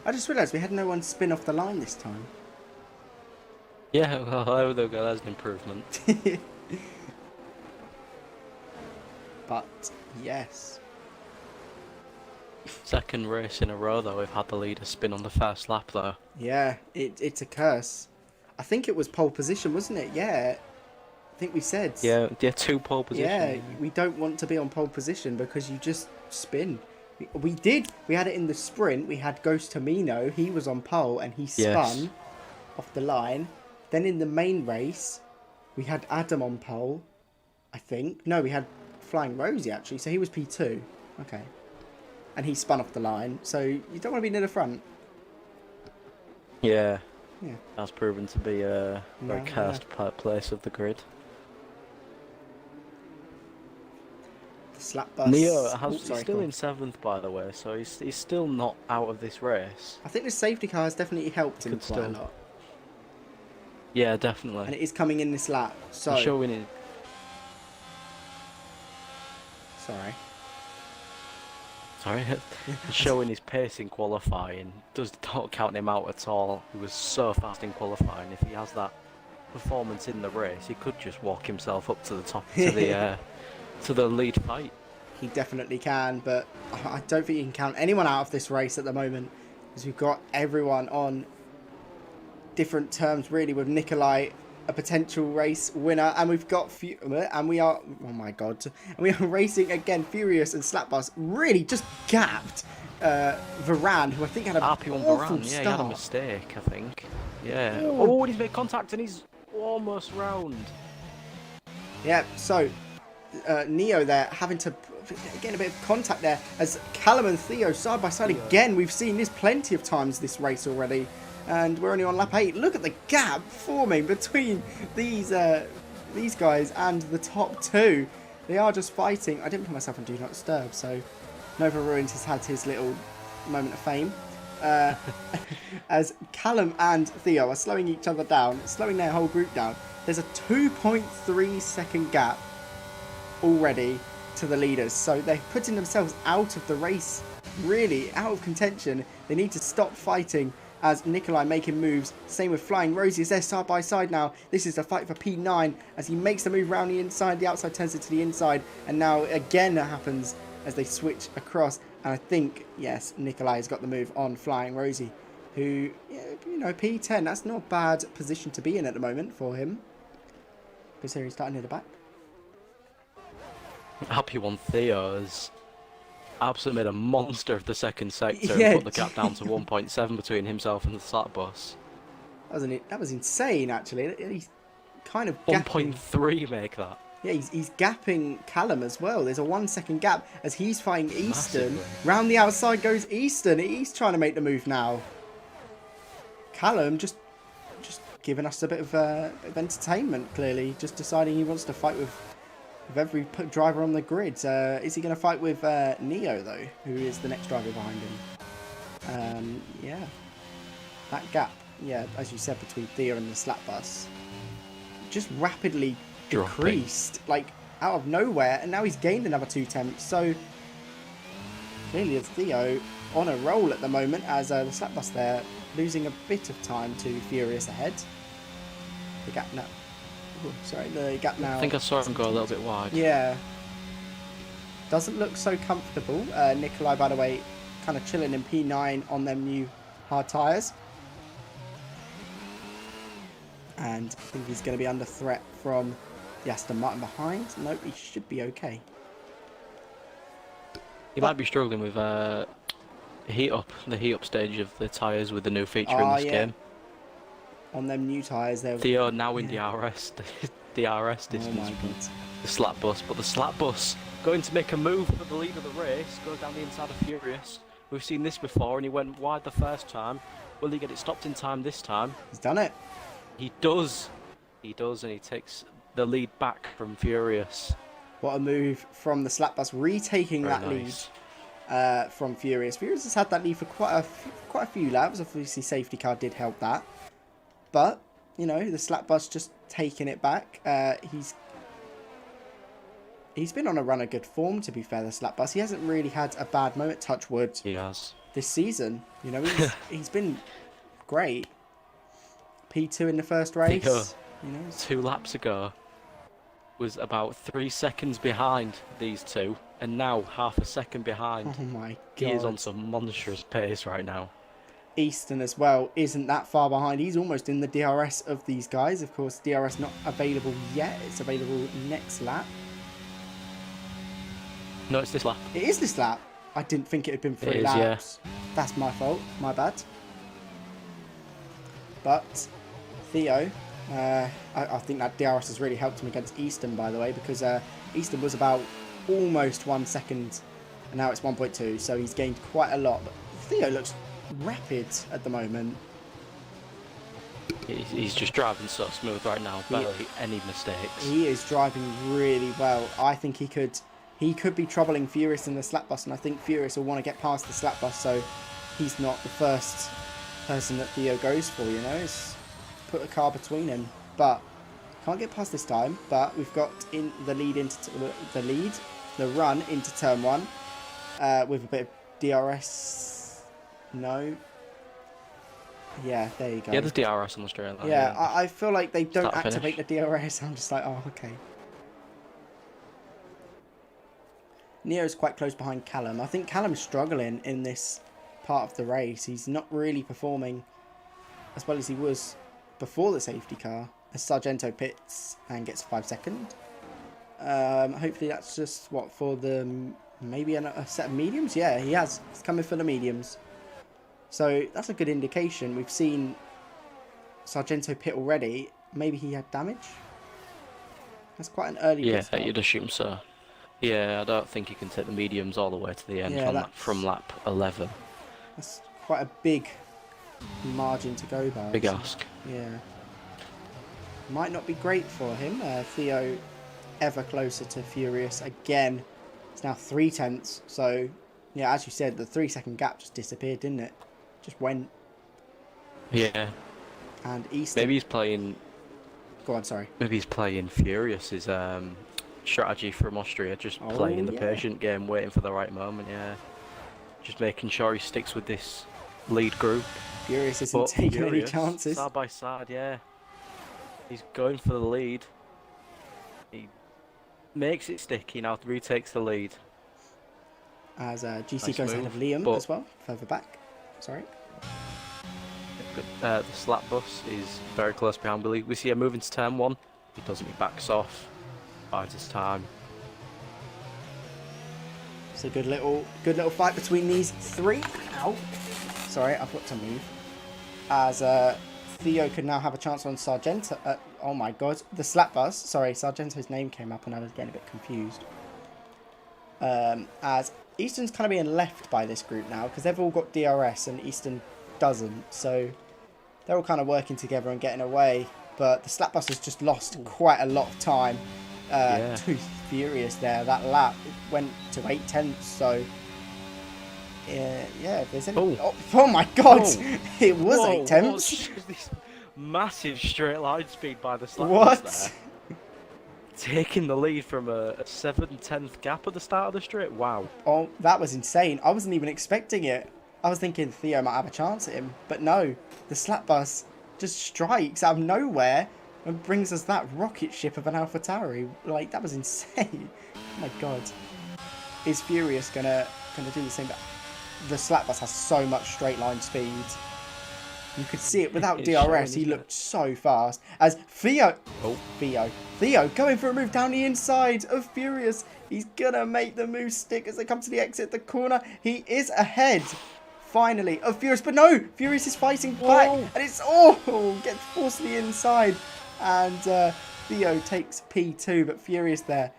I just realised we had no one spin off the line this time. Yeah, well, there we go. That's an improvement. But yes. Second race in a row though, we've had the leader spin on the first lap though. Yeah, it's a curse. I think it was pole position, wasn't it? Yeah, I think we said. Yeah, 2 pole position. Yeah, we don't want to be on pole position because you just spin. We did. We had it in the sprint. We had Ghost Tomino. He was on pole and he spun off the line. Then in the main race, we had Adam on pole, I think. No, we had Flying Rosie actually. So he was P2. Okay. And he spun off the line. So you don't want to be near the front. Yeah. Yeah. That's proven to be a very cursed place of the grid. The slap bus. Neo he's still in 7th, by the way, so he's still not out of this race. I think the safety car has definitely helped him Could quite a still- lot. Yeah, definitely. And it is coming in this lap. So He's showing it. sorry. Sorry, he's showing his pace in qualifying. Don't count him out at all. He was so fast in qualifying. If he has that performance in the race, he could just walk himself up to the top to the lead fight. He definitely can, but I don't think you can count anyone out of this race at the moment because we've got everyone on different terms really with Nikolai, a potential race winner, and we've got and we are, oh my god, and we are racing again. Furious and Slapbus really just gapped Varane, who I think had a Happy on awful Varane, start. yeah, he had a mistake, I think. Yeah. Oh, and he's made contact and he's almost round. Yeah, so Neo there having to get a bit of contact there as Callum and Theo side by side again. We've seen this plenty of times this race already, and we're only on lap 8. Look at the gap forming between these guys and the top 2. They are just fighting. I didn't put myself on Do Not Disturb, so Nova Ruins has had his little moment of fame. As Callum and Theo are slowing each other down, slowing their whole group down. There's a 2.3 second gap already to the leaders, so they're putting themselves out of the race, really out of contention. They need to stop fighting as Nikolai making moves. Same with Flying Rosie as they're side by side now. This is a fight for P9 as he makes the move around the inside. The outside turns into the inside, and now again that happens as they switch across. And I think, yes, Nikolai has got the move on Flying Rosie, who, you know, P10, that's not a bad position to be in at the moment for him. Because here he's starting near the back. Happy one, Theo has absolutely made a monster of the second sector Yeah. and put the gap down to 1.7 between himself and the slap bus. That was insane, actually. He's kind of gapping. 1.3 make that. Yeah, he's gapping Callum as well. There's a 1 second gap as he's fighting Easton. Massively. Round the outside goes Easton. He's trying to make the move now. Callum just giving us a bit of entertainment, clearly. Just deciding he wants to fight with every driver on the grid. Is he going to fight with Neo, though, who is the next driver behind him? Yeah. That gap, yeah, as you said, between Theo and the slap bus, just rapidly decreased, like, out of nowhere, and now he's gained another 2 tenths. So, clearly it's Theo on a roll at the moment as the slap bus there losing a bit of time to Furious ahead. The gap now. Oh, sorry, the gap now. I think I saw him go a little bit wide. Yeah. Doesn't look so comfortable. Nikolai, by the way, kind of chilling in P9 on them new hard tyres. And I think he's going to be under threat from the Aston Martin behind. Nope, he should be okay. He might be struggling with the heat up stage of the tyres with the new feature in this game. On them new tyres there. Theo now in the RS, the RS distance my from God. the slap bus, but the slap bus going to make a move for the lead of the race, goes down the inside of Furious. We've seen this before, and he went wide the first time. Will he get it stopped in time this time? He's done it. He does, and he takes the lead back from Furious. What a move from the slap bus, retaking Very that nice. lead from Furious. Furious has had that lead for quite a few laps. Obviously, safety car did help that. But, you know, the slap bus just taking it back. He's been on a run of good form, to be fair, the slap bus. He hasn't really had a bad moment, touch wood, He has. this season. You know, he's been great. P2 in the first race. Theo. You know, 2 laps ago, was about 3 seconds behind these two, and now half a second behind. Oh my He is God. on some monstrous pace right now. Easton as well isn't that far behind. He's almost in the DRS of these guys. Of course, DRS not available yet. It's available next lap. No, it's this lap. It is this lap. I didn't think it had been 3 It is, laps. That's my fault. My bad. But Theo, I think that DRS has really helped him against Easton, by the way, because Easton was about almost 1 second, and now it's 1.2, so he's gained quite a lot. But Theo looks rapid at the moment. He's just driving so smooth right now, barely any mistakes. He is driving really well. I think he could be troubling Furious in the slap bus, and I think Furious will want to get past the slap bus, so he's not the first person that Theo goes for, you know. It's put a car between him, but can't get past this time. But we've got in the lead into the run into turn 1 with a bit of DRS. No. Yeah, there you go. Yeah, there's DRS on the straight line. Yeah, I feel like they don't Start to activate the DRS. I'm just like, oh, okay. Neo's quite close behind Callum. I think Callum's struggling in this part of the race. He's not really performing as well as he was before the safety car. As Sargento pits and gets 5 seconds. Hopefully that's just, what, for the... maybe a set of mediums? Yeah, he has. He's coming for the mediums. So that's a good indication. We've seen Sargento pit already. Maybe he had damage? That's quite an early pit stop. You'd assume so. Yeah, I don't think he can take the mediums all the way to the end from lap 11. That's quite a big margin to go by. Big ask. Yeah. Might not be great for him. Theo ever closer to Furious again. It's now 3/10. So, yeah, as you said, the 3 second gap just disappeared, didn't it? Just went. Yeah. And Easton. Maybe he's playing... Go on, sorry. Maybe he's playing Furious's strategy from Austria, just playing the patient game, waiting for the right moment, yeah. Just making sure he sticks with this lead group. Furious isn't taking any chances. Side by side, yeah. He's going for the lead. He makes it stick. He now retakes the lead. As GC Nice goes move, ahead of Liam as well, further back. Sorry. The slap bus is very close behind Willie. We see him moving to turn 1. He doesn't, he backs off. Bides his time. It's a good little fight between these three. Ow. Sorry, I've got to move. As Theo could now have a chance on Sargento. Oh my god, the slap bus. Sorry, Sargento's name came up and I was getting a bit confused. As Easton's kind of being left by this group now because they've all got DRS and Easton doesn't. So they're all kind of working together and getting away. But the slap bus has just lost quite a lot of time. Too Furious there. That lap it went to 8/10. So yeah, if there's any... Oh my god! It was 8/10. This massive straight line speed by the slap What? bus there. Taking the lead from a 7/10 gap at the start of the straight. Wow. Oh, that was insane. I wasn't even expecting it. I was thinking Theo might have a chance at him, but no. The slap bus just strikes out of nowhere and brings us that rocket ship of an AlphaTauri. Like, that was insane. Oh my god. Is Furious gonna do the same? The slap bus has so much straight line speed. You could see it without DRS. He looked so fast. As Theo going for a move down the inside of Furious. He's gonna make the move stick as they come to the exit, the corner. He is ahead, finally, of Furious. But no, Furious is fighting back, and it's gets forced to the inside, and Theo takes P2. But Furious there.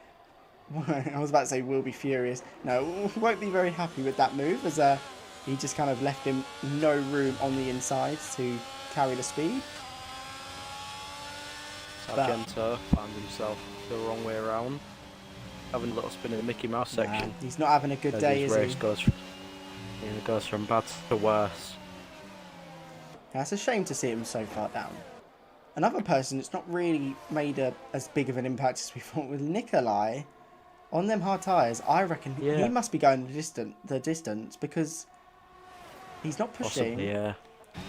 I was about to say will be furious. No, won't be very happy with that move as he just kind of left him no room on the inside to carry the speed. Sargento found himself the wrong way around, having a little spin in the Mickey Mouse section. He's not having a good day, is he? Goes from bad to worse. That's a shame to see him so far down. Another person that's not really made as big of an impact as we thought with Nikolai. On them hard tyres, I reckon he must be going the distance because he's not pushing. Possibly, yeah.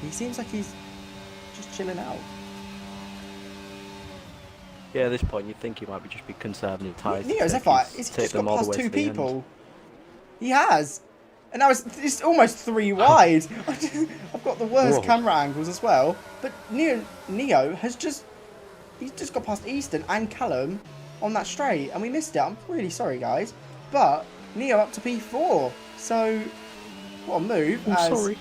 He seems like he's just chilling out. Yeah, at this point you'd think he might just be conserving his tyres. Neo's he's just got past two people. End. He has. And now it's almost 3 wide. I've got the worst camera angles as well. But Neo has he's just got past Easton and Callum on that straight. And we missed it. I'm really sorry, guys. But Neo up to P4. So, what a move. Sorry.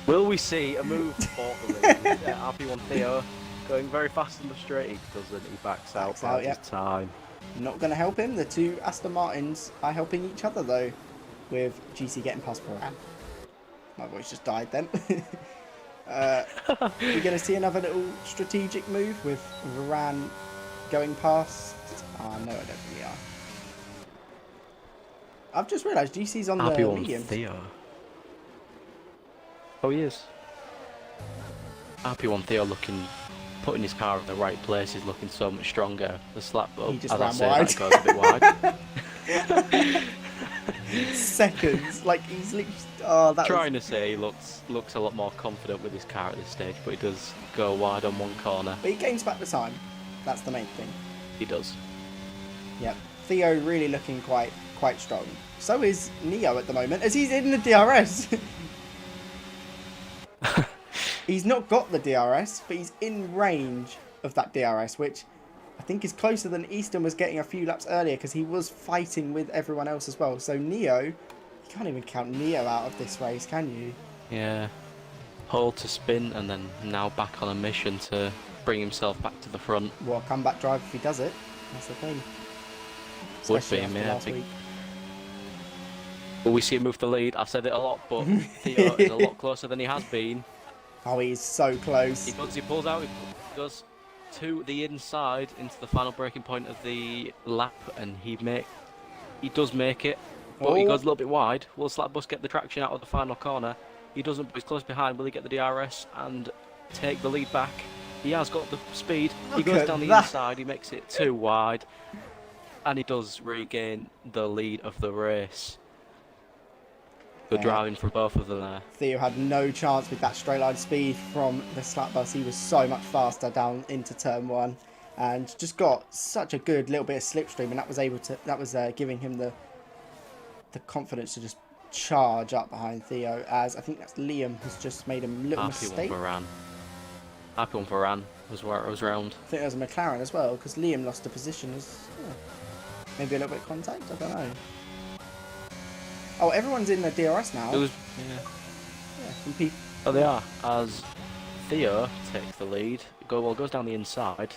Will we see a move for the lead? RP1 Theo going very fast in the straight. He doesn't. He backs out by his time. Not going to help him. The two Aston Martins are helping each other, though, with GC getting past Varane. My voice just died then. We're going to see another little strategic move with Varane going past. Oh, no, I don't think we are. I've just realised GC's on the medium. Theo. Oh, he is. RP1 Theo putting his car in the right place is looking so much stronger. The slap up, just as I ran say, wide. that goes a bit wide. Seconds, like easily. Oh, that Trying to say he looks a lot more confident with his car at this stage, but he does go wide on one corner. But he gains back the time. That's the main thing. He does. Yep. Theo really looking quite strong. So is Neo at the moment, as he's in the DRS. He's not got the DRS, but he's in range of that DRS, which I think is closer than Easton was getting a few laps earlier, because he was fighting with everyone else as well. So Neo, you can't even count Neo out of this race, can you? Yeah. Hold to spin, and then now back on a mission to bring himself back to the front. Well, a comeback drive if he does it. That's the thing. Would Especially be, after yeah. last week. Will we see him move the lead? I've said it a lot, but Theo is a lot closer than he has been. Oh, he's so close. He pulls out, he goes to the inside into the final breaking point of the lap, and he does make it, but he goes a little bit wide. Will Slapbus get the traction out of the final corner? He doesn't, but he's close behind. Will he get the DRS and take the lead back? He has got the speed. He goes down the inside, he makes it too wide, and he does regain the lead of the race. Good driving from both of them there. Theo had no chance with that straight line speed from the slap bus. He was so much faster down into turn 1, and just got such a good little bit of slipstream, and that was giving him the confidence to just charge up behind Theo. As I think that's Liam has just made a little mistake. RP1 Varane was where it was round. I think there was a McLaren as well, because Liam lost a position as maybe a little bit of contact. I don't know. Oh, everyone's in the DRS now. Yeah, from P. Oh, they are. As Theo takes the lead, goes down the inside.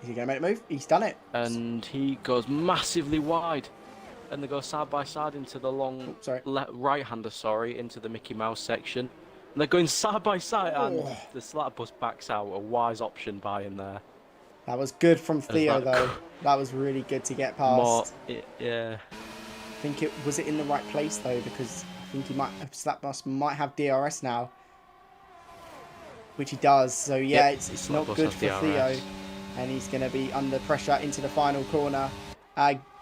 Is he going to make a move? He's done it. And he goes massively wide. And they go side by side into the long right-hander, into the Mickey Mouse section. And they're going side by side, and the slap bus backs out. A wise option by him there. That was good from Theo, though. That was really good to get past. Yeah. I think was it in the right place though, because I think Slapbus might have DRS now, which he does. So yeah, it's not good for DRS. Theo, and he's going to be under pressure into the final corner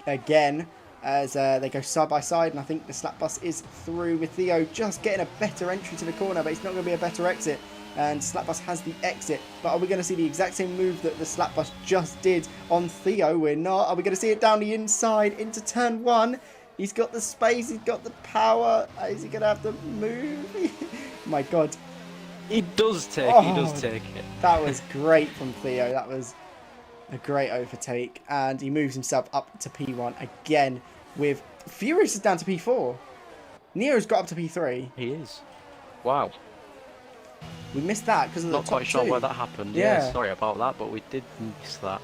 again as they go side by side. And I think the Slapbus is through with Theo just getting a better entry to the corner, but it's not going to be a better exit. And Slapbus has the exit, but are we going to see the exact same move that the Slapbus just did on Theo? We're not. Are we going to see it down the inside into turn 1? He's got the space, he's got the power. Is he going to have to move? My God. He does take it. That was great from Theo. That was a great overtake. And he moves himself up to P1 again with... Furious is down to P4. Neo's got up to P3. He is. Wow. We missed that because of the Not quite sure why that happened. Yeah, sorry about that, but we did miss that.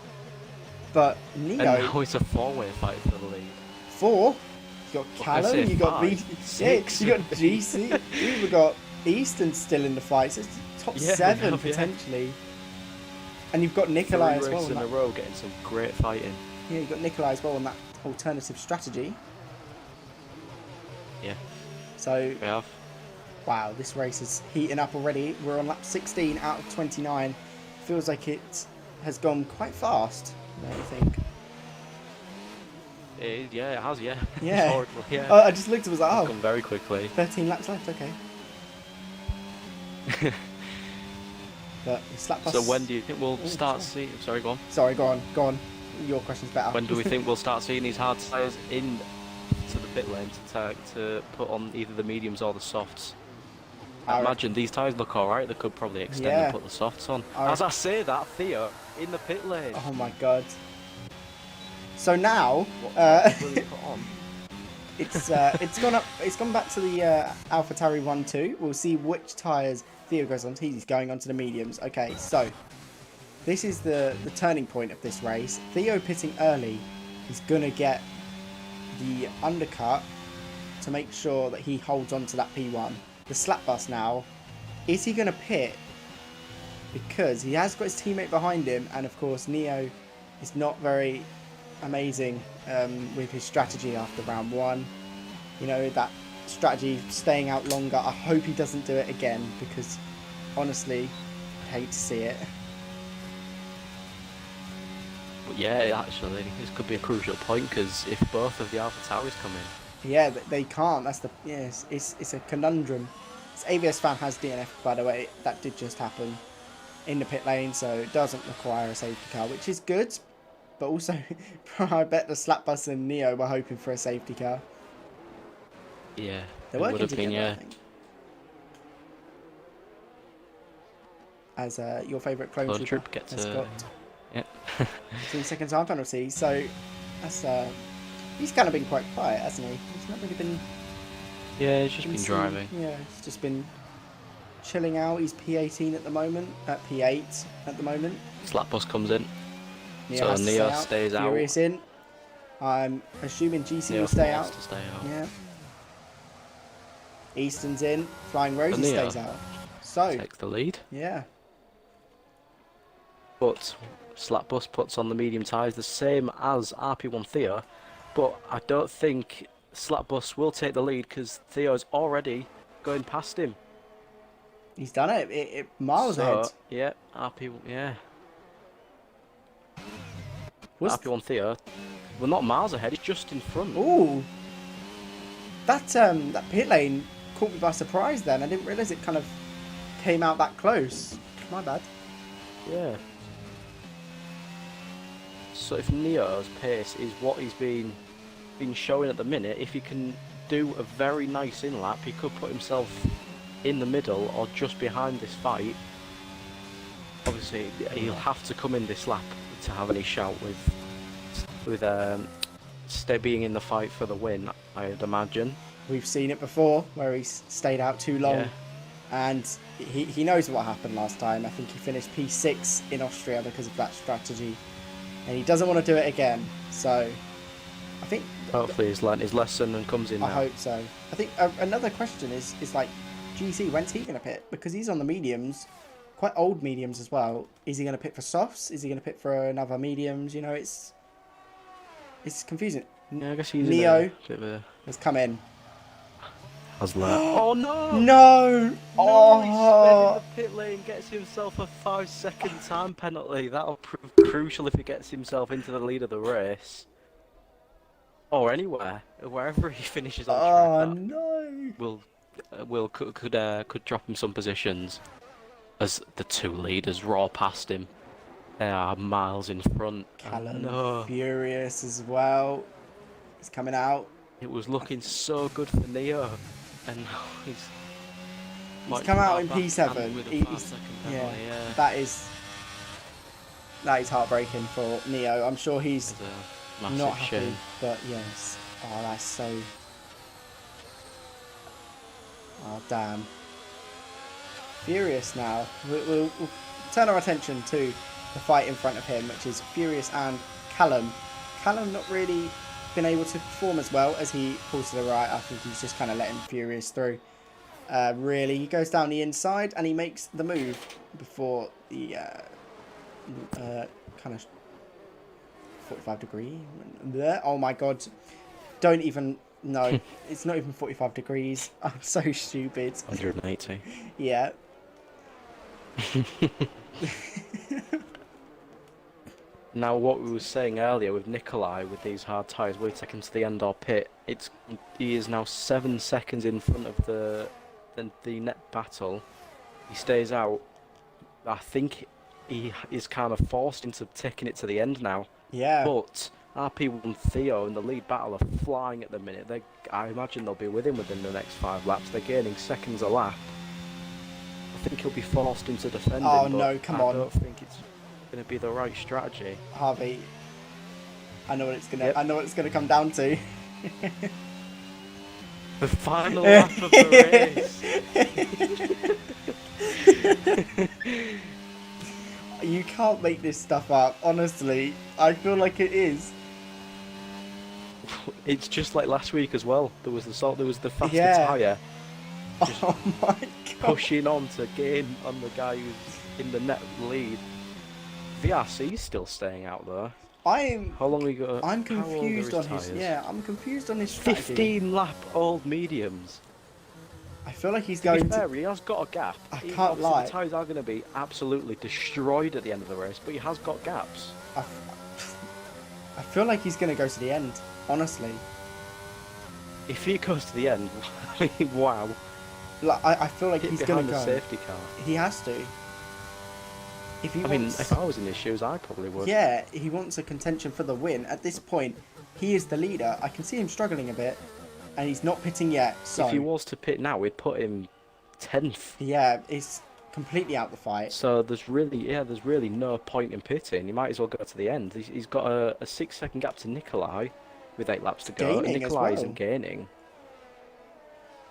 But Neo... And now it's a 4-way fight for the lead. 4? You got Callum, you got Six. You got GC, we've got Easton still in the fight, so it's top 7 potentially. And you've got Nikolai as well. 3 races in a row getting some great fighting. Yeah, you've got Nikolai as well on that alternative strategy. Yeah. So, we have. Wow, this race is heating up already. We're on lap 16 out of 29. Feels like it has gone quite fast, don't you think? Yeah, it has, yeah. Yeah. Horrible, yeah. I just looked and was like, it's gone very quickly. 13 laps left, okay. But slap us. So when do you think we'll Oh, start sorry. seeing? Sorry, go on. Sorry, go on. Your question's better. When do we think we'll start seeing these hard tyres in to the pit lane to put on either the mediums or the softs? I imagine these tyres look alright. They could probably extend and put the softs on. As I say that, Theo in the pit lane. Oh my god. So now, What will he put on? it's gone up. It's gone back to the AlphaTauri 1-2. We'll see which tyres Theo goes on. He's going on to the mediums. Okay, so this is the turning point of this race. Theo pitting early is gonna get the undercut to make sure that he holds on to that P1. The slap bus now, is he gonna pit? Because he has got his teammate behind him, and of course Neo is not very amazing with his strategy after round 1. You know, that strategy staying out longer. I hope he doesn't do it again, because honestly, I hate to see it. But yeah, actually, this could be a crucial point because if both of the AlphaTauris come in, Yeah, they can't. That's the it's a conundrum. This AVS fan has DNF, by the way. That did just happen in the pit lane, so it doesn't require a safety car, which is good. But also, I bet the slap bus and Neo were hoping for a safety car. yeah, They're it working would have together, been, yeah. I think. As your favourite clone Clone trooper troop gets has a... got Yeah. 2 second time penalty, so that's he's kind of been quite quiet, hasn't he? He's not really been. Yeah, he's just been seen- driving. Yeah, he's just been chilling out. He's P18 at the moment, at P8 at the moment. Slap bus comes in. Neo So has to Neo stay out. stays out. Furious in. I'm assuming GC Neo will stay forced out. to stay out. Yeah. Easton's in. Flying Rosie Neo stays out. So takes the lead. yeah, But Slapbus puts on the medium tyres the same as RP1 Theo, but I don't think Slapbus will take the lead because Theo's already going past him. he's done it. It miles So, ahead. yeah, RP1, yeah. Was- RP1 Theo, well, not miles ahead, he's just in front. Ooh, that pit lane caught me by surprise. Then I didn't realise it kind of came out that close. My bad. Yeah. So if Neo's pace is what he's been showing at the minute, if he can do a very nice in-lap, he could put himself in the middle or just behind this fight. Obviously, he'll have to come in this lap to have any shout with being in the fight for the win, I'd imagine. We've seen it before where he's stayed out too long, Yeah. and he knows what happened last time. I think he finished P6 in Austria because of that strategy, and he doesn't want to do it again. So I think Hopefully he's learnt his lesson and comes in now. I hope so. I think another question is like, GC, when's he going to pit? Because he's on the mediums, quite old mediums as well. Is he going to pit for softs? Is he going to pit for another mediums? You know, it's confusing. Yeah, I guess he's Neo in a bit of a has come in. Hustler. Oh no! No! No, Oh! he's sped in the pit lane, gets himself a 5-second time penalty. That'll prove crucial if he gets himself into the lead of the race. Or anywhere, wherever he finishes on Oh track. no! Could drop him some positions as the two leaders roar past him. They are miles in front. Callum No, furious as well. He's coming out. it was looking so good for Neo, and now he's Come out in back P7. and with a He's- 5-second yeah, penalty, yeah. that is heartbreaking for Neo. I'm sure he's It's a massive not happy, shame. but yes. Oh, that's so. Oh damn. Furious now. We'll turn our attention to the fight in front of him, which is Furious and Callum. Callum not really been able to perform as well as he pulls to the right. I think he's just kind of letting Furious through. Really, he goes down the inside and he makes the move before the kind of 45 degree. Oh my god! Don't even. No, it's not even 45 degrees. I'm so stupid. 180. Yeah. Now, what we were saying earlier with Nikolai, with these hard tyres, we're taking to the end or pit. He is now 7 seconds in front of the net battle. He stays out. I think he is kind of forced into taking it to the end now. Yeah. But RP1 Theo in the lead battle are flying at the minute. I imagine they'll be with him within the next 5 laps. They're gaining seconds a lap. I think he'll be forced into defending. Oh, but no, come on. I don't think it's going to be the right strategy. Harvey, I know what it's gonna. Yep. I know what it's gonna come down to. The final lap of the race. You can't make this stuff up. Honestly, I feel like it is. It's just like last week as well. There was the faster Yeah. tyre Oh my god. pushing on to gain on the guy who's in the net lead. VRC's still staying out there. How long we got? I'm how old are confused on his. tyres? Yeah, I'm confused on his strategy. 15-lap old mediums. I feel like he's To be going fair, to. he has got a gap. I can't Obviously, lie. the tyres are going to be absolutely destroyed at the end of the race, but he has got gaps. I feel like he's going to go to the end. Honestly, If he goes to the end, I mean, wow. like I feel like Hit he's going behind to the go. safety car. He has to. If he I mean, wants, if I was in his shoes, I probably would. yeah, he wants a contention for the win. At this point, he is the leader. I can see him struggling a bit, and he's not pitting yet. So If he was to pit now, we'd put him 10th. yeah, it's completely out the fight. So there's really no point in pitting. He might as well go to the end. He's got a 6-second gap to Nikolai with 8 laps to go. Gaining as Nikolai well. isn't gaining.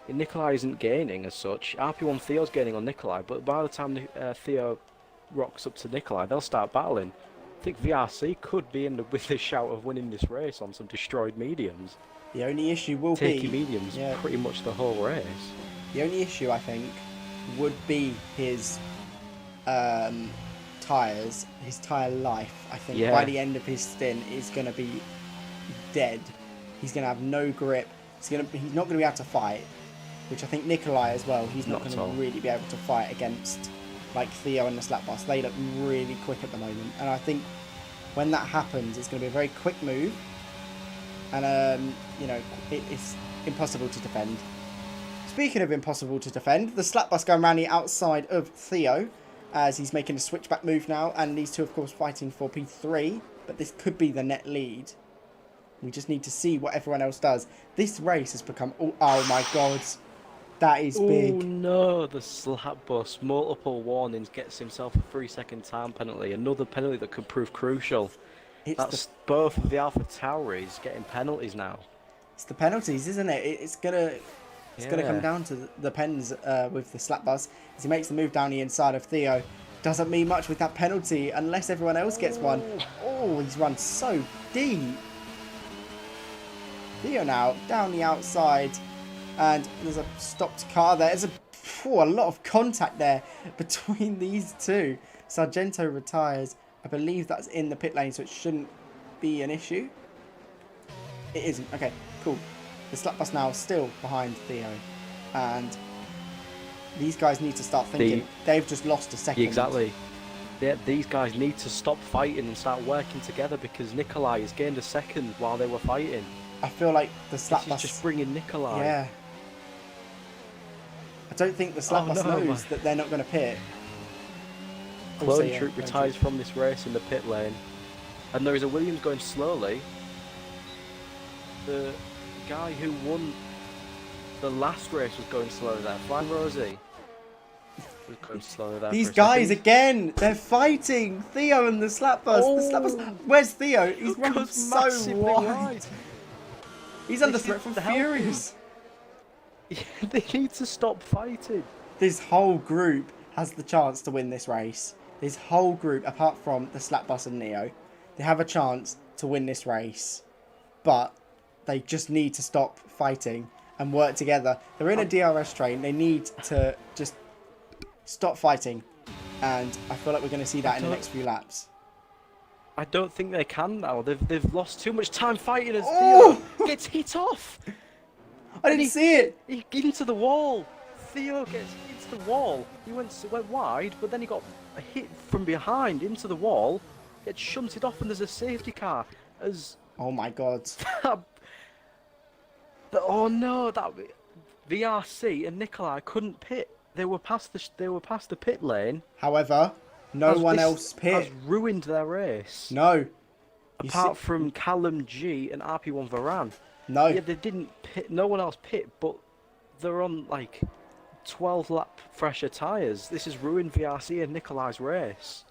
Nikolai isn't gaining as such. RP1 Theo's gaining on Nikolai, but by the time Theo rocks up to Nikolai, they'll start battling. I think VRC could be with the shout of winning this race on some destroyed mediums. The only issue will Taking be mediums yeah, pretty much the whole race. the only issue I think would be his tires, his tire life. I think Yeah. by the end of his stint is going to be dead. He's going to have no grip. He's not going to be able to fight, which I think Nikolai as well. He's not Not going at to all. really be able to fight against like Theo and the slap bus. They look really quick at the moment, and I think when that happens, it's going to be a very quick move, and you know, it's impossible to defend. Speaking of impossible to defend, the slap bus going around the outside of Theo as he's making a switchback move now, and these two of course fighting for P3, but this could be the net lead. We just need to see what everyone else does. This race has become oh my god, that is Oh big. no, the slap bus, multiple warnings, gets himself a 3-second time penalty. Another penalty that could prove crucial. It's That's both of the Alpha Tauris getting penalties now. It's the penalties, isn't it? It's gonna come Yeah. down to the pens with the slap bus as he makes the move down the inside of Theo. Doesn't mean much with that penalty unless everyone else gets one. Oh, he's run so deep. Theo now down the outside, and there's a stopped car there. There's a lot of contact there between these two. Sargento retires. I believe that's in the pit lane, so it shouldn't be an issue. It isn't. Okay, cool. The slap bus now still behind Theo, and these guys need to start thinking. They've just lost a second. Exactly. Yeah, these guys need to stop fighting and start working together because Nikolai has gained a second while they were fighting. I feel like the slap This bus. is just bringing Nikolai. Yeah. I don't think the slap Oh, bus no, knows man. that they're not going to pit. Clone Also, yeah, Troop Clone retires Troop. from this race in the pit lane. And there is a Williams going slowly. The guy who won the last race was going slow there. Flying Rosie was going slow there. These for a guys second. again, they're fighting. Theo and the slap bus. The slap bus. Where's Theo? He's running Goes so massively wide. He's under This threat is from to help him. Furious. They need to stop fighting. This whole group has the chance to win this race. This whole group, apart from the slap bus and Neo, they have a chance to win this race. But they just need to stop fighting and work together. They're in a DRS train. They need to just stop fighting. And I feel like we're going to see that in the next few laps. I don't think they can now. They've lost too much time fighting as Oh! Theo gets hit off. I didn't see it. He into the wall. Theo gets into the wall. He went wide, but then he got hit from behind into the wall. Gets shunted off, and there's a safety car. As Oh my god. oh no, that VRC and Nikolai couldn't pit They were past the pit lane. However, no one This else has pit. ruined their race. No. Apart from Callum G and RP1 Varane. No. Yeah, they didn't pit. No one else pit, but they're on like 12 lap fresher tyres. This has ruined VRC and Nikolai's race.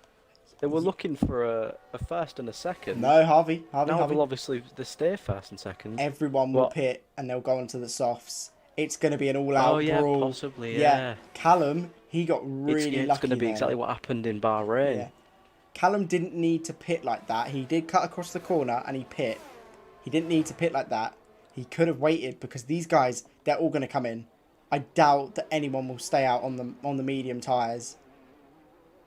They were looking for a first and a second. No, Harvey. Now Harvey. they'll obviously stay first and second. Everyone will pit and they'll go onto the softs. It's going to be an all-out brawl. Possibly, yeah. Callum, he got really lucky. It's going to be then. exactly what happened in Bahrain. Yeah. Callum didn't need to pit like that. He did cut across the corner and he pit. He didn't need to pit like that. He could have waited because these guys, they're all going to come in. I doubt that anyone will stay out on the medium tyres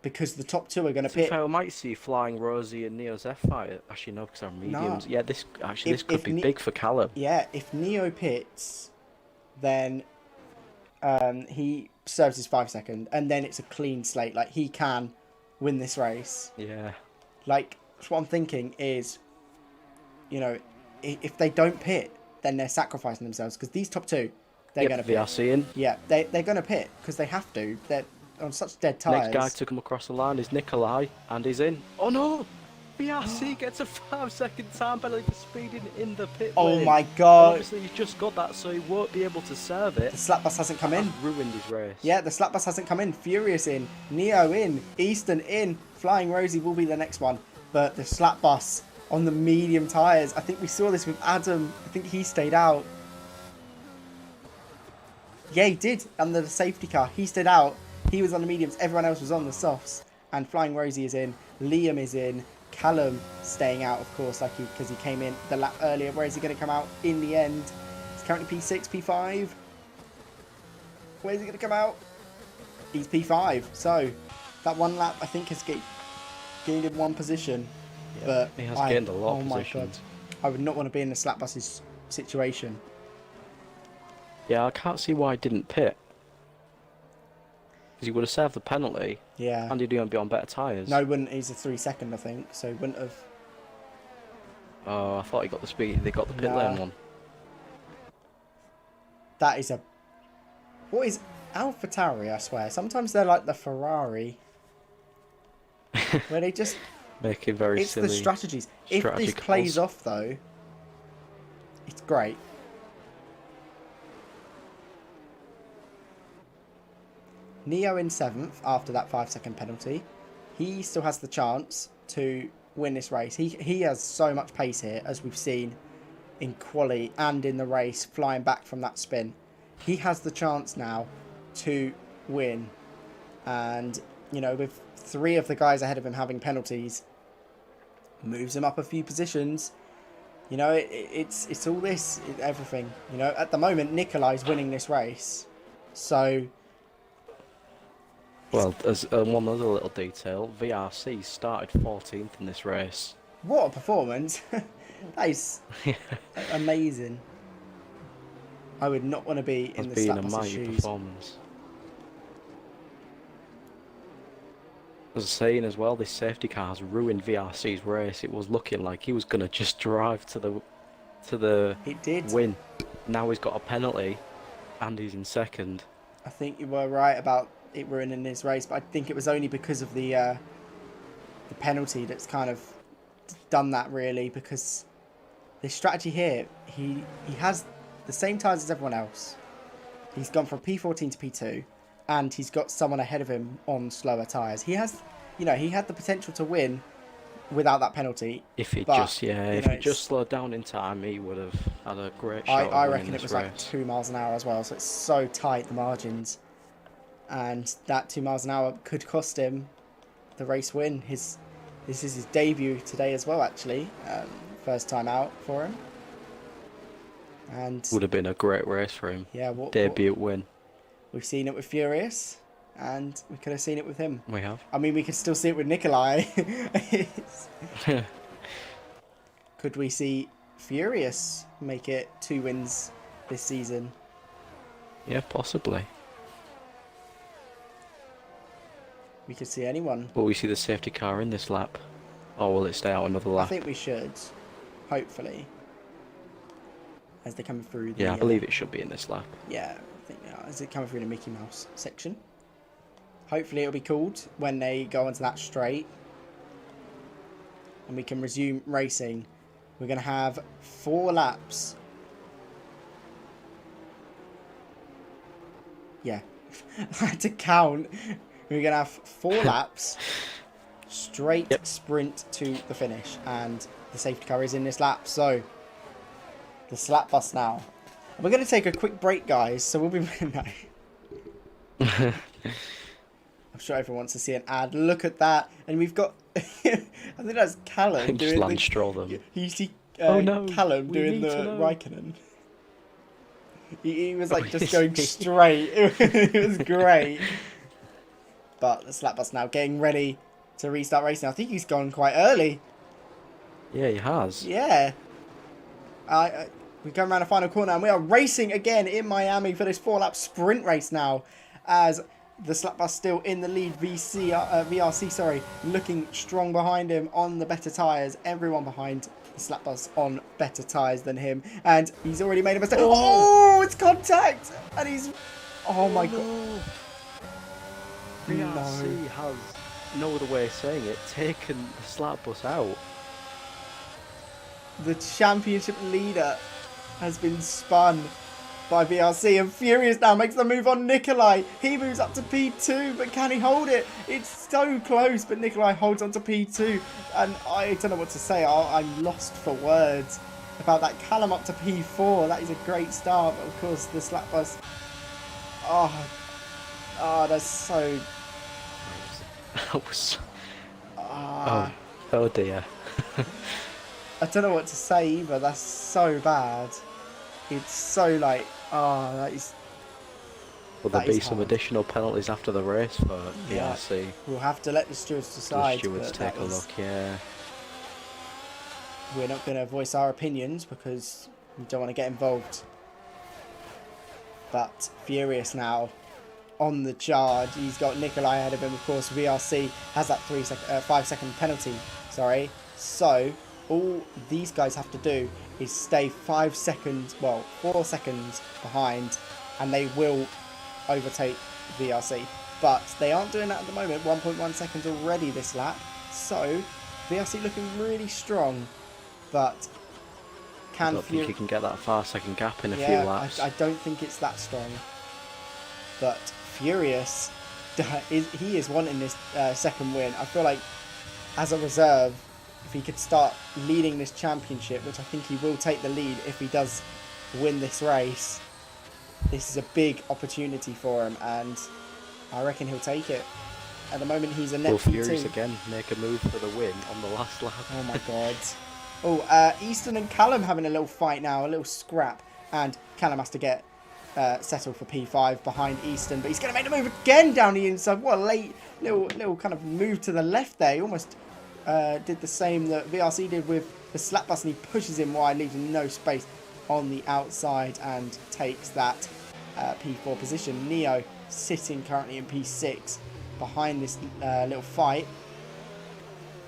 because the top two are going to pit. I might see Flying Rosie and Neo's F-Fire. Actually, no, because they're mediums. Yeah, this could be big for Callum. Yeah, if Neo pits, then he serves his 5 second, and then it's a clean slate. Like, he can win this race. Yeah. Like, what I'm thinking is, you know, if they don't pit, then they're sacrificing themselves because these top two, they're going to pit. VRC in. Yeah, they're going to pit because they have to. They're on such dead tyres. Next guy to come across the line is Nikolai, and he's in. Oh no! VRC gets a 5-second time penalty for speeding in the pit lane. Oh my god! Obviously, he's just got that, so he won't be able to serve it. The slap bus hasn't come in. Ruined his race. Yeah, the slap bus hasn't come in. Furious in. Neo in. Easton in. Flying Rosie will be the next one. But the slap bus on the medium tyres. I think we saw this with Adam. I think he stayed out. Yeah, he did. Under the safety car. He stayed out. He was on the mediums. Everyone else was on the softs. And Flying Rosie is in. Liam is in. Callum staying out, of course, because he came in the lap earlier. Where is he going to come out in the end? He's currently P6, P5. Where's he going to come out? He's P5. So that one lap, I think, has gained him one position. Yeah, but he has gained a lot of positions. My God. I would not want to be in the slap buses situation. Yeah, I can't see why he didn't pit. Because he would have served the penalty. Yeah. And he'd be on better tyres. No, he wouldn't. He's a 3 second, I think. So he wouldn't have. Oh, I thought he got the speed. They got the pit lane one. That is a. What is AlphaTauri? I swear. Sometimes they're like the Ferrari, where they just make it very silly. It's the strategies. If this plays off, though, it's great. Neo in 7th after that 5-second penalty. He still has the chance to win this race. He has so much pace here, as we've seen in quali and in the race, flying back from that spin. He has the chance now to win. And, you know, with 3 of the guys ahead of him having penalties, moves him up a few positions. You know, it's all this, everything. You know, at the moment, Nikolai's winning this race. So... Well, as one other little detail, VRC started 14th in this race. What a performance! That is amazing. I would not want to be in the slap bus's shoes. Performance. As I was saying as well, this safety car has ruined VRC's race. It was looking like he was going to just drive to the It did. win. Now he's got a penalty, and he's in second. I think you were right about it ruining his race, but I think it was only because of the penalty that's kind of done that, really, because this strategy here, he has the same tyres as everyone else. He's gone from P14 to P2, and he's got someone ahead of him on slower tyres. He has, you know, he had the potential to win without that penalty. If he just slowed down in time, he would have had a great shot. I reckon it was like 2 miles an hour as well, so it's so tight, the margins. And that 2 miles an hour could cost him the race win. This is his debut today as well, actually. First time out for him. And would have been a great race for him. Yeah, debut win. We've seen it with Furious, and we could have seen it with him. We have. I mean, we could still see it with Nikolai. Could we see Furious make it 2 wins this season? Yeah, possibly. We could see anyone. Will we see the safety car in this lap? Or will it stay out another lap? I think we should. Hopefully. As they're coming through the... Yeah, I believe it should be in this lap. Yeah, think is it coming through the Mickey Mouse section? Hopefully it'll be called when they go onto that straight. And we can resume racing. We're going to have 4 laps. Yeah. I had to count. We're going to have 4 laps. Straight sprint to the finish. And the safety car is in this lap. So, the slap bus now. We're going to take a quick break, guys. So we'll be... No. I'm sure everyone wants to see an ad. Look at that. And we've got... I think that's Callum doing Land stroll them. You see Oh no, Callum we doing need the to know. Raikkonen. He was like just going straight. It was great. But the slap bus now getting ready to restart racing. I think he's gone quite early. Yeah, he has. Yeah. We're going around the final corner and we are racing again in Miami for this 4-lap sprint race now, as the slap bus still in the lead. VRC, sorry, looking strong behind him on the better tyres. Everyone behind the slap bus on better tyres than him, and he's already made a mistake. Oh, it's contact, and he's, oh my god. VRC has no other way of saying it, taken the slap bus out. The championship leader has been spun by VRC, and Furious now makes the move on Nikolai. He moves up to P2, but can he hold it? It's so close, but Nikolai holds on to P2, and I don't know what to say. I'm lost for words about that. Callum up to P4. That is a great start, but of course the slap bus. Oh, that's so. Oh dear. I don't know what to say either. That's so bad. It's so like, that is. Will there be some additional penalties after the race for VRC? We'll have to let the stewards decide. The stewards take a look, yeah. We're not going to voice our opinions because we don't want to get involved. But Furious now on the charge. He's got Nikolai ahead of him, of course. VRC has that 5-second penalty. Sorry. So all these guys have to do is stay 4 seconds behind, and they will overtake VRC. But they aren't doing that at the moment. 1.1 seconds already this lap. So VRC looking really strong, but I don't think he can get that 5-second gap in a few laps. I don't think it's that strong. But Furious, he is wanting this second win. I feel like as a reserve, if he could start leading this championship, which I think he will take the lead if he does win this race, this is a big opportunity for him, and I reckon he'll take it. At the moment, he's a net Will P2. Furious again make a move for the win on the last lap? Oh my god. Oh, Easton and Callum having a little fight now, a little scrap, and Callum has to get settled for P5 behind Easton, but he's going to make the move again down the inside. What a late little kind of move to the left there. He almost did the same that VRC did with the slap bus, and he pushes him wide, leaving no space on the outside, and takes that P4 position. Neo sitting currently in P6 behind this little fight,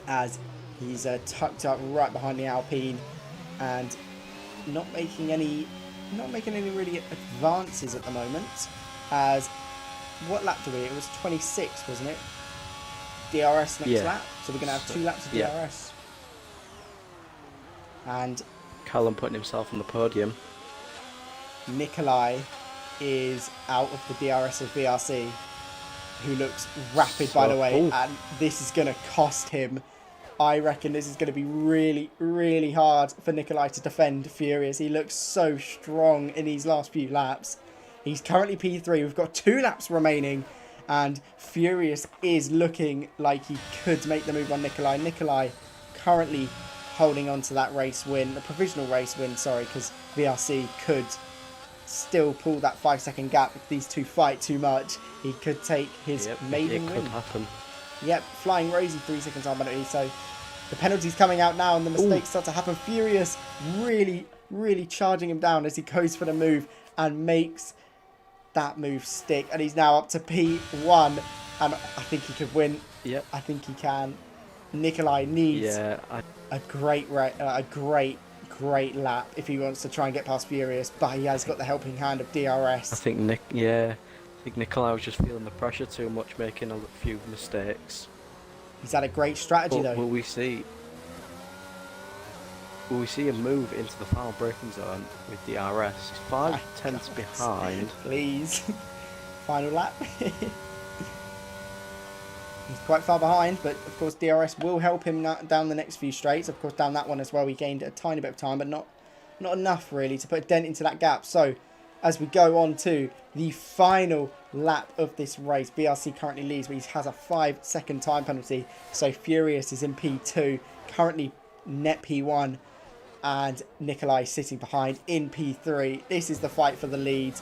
as he's tucked up right behind the Alpine and not making any really advances at the moment. As what lap do we? It was 26, wasn't it? DRS next lap, so we're going to have 2 laps of DRS. And Callum putting himself on the podium. Nikolai is out of the DRS of VRC, who looks rapid, by the way, and this is going to cost him. I reckon this is going to be really, really hard for Nikolai to defend Furious. He looks so strong in these last few laps. He's currently P3. We've got 2 laps remaining, and Furious is looking like he could make the move on Nikolai. Nikolai currently holding on to that race win, the provisional race win, sorry, because VRC could still pull that 5-second gap. If these two fight too much, he could take his maiden win. It could happen. Yep, flying Rosie 3 seconds on penalty. So the penalty's coming out now, and the mistakes start to happen. Furious really, really charging him down as he goes for the move and makes that move stick. And he's now up to P1, and I think he could win. Yep. I think he can. Nikolai needs a great great lap if he wants to try and get past Furious, but he has got the helping hand of DRS. I think Nikolai was just feeling the pressure too much, making a few mistakes. He's had a great strategy But though. will we see him move into the final braking zone with DRS? 5 tenths behind. Please. Final lap. He's quite far behind, but of course DRS will help him down the next few straights. Of course, down that one as well, we gained a tiny bit of time, but not enough really to put a dent into that gap. So, as we go on to the final lap of this race, BRC currently leads, but he has a 5-second time penalty. So Furious is in P2, currently net P1, and Nikolai sitting behind in P3. This is the fight for the lead,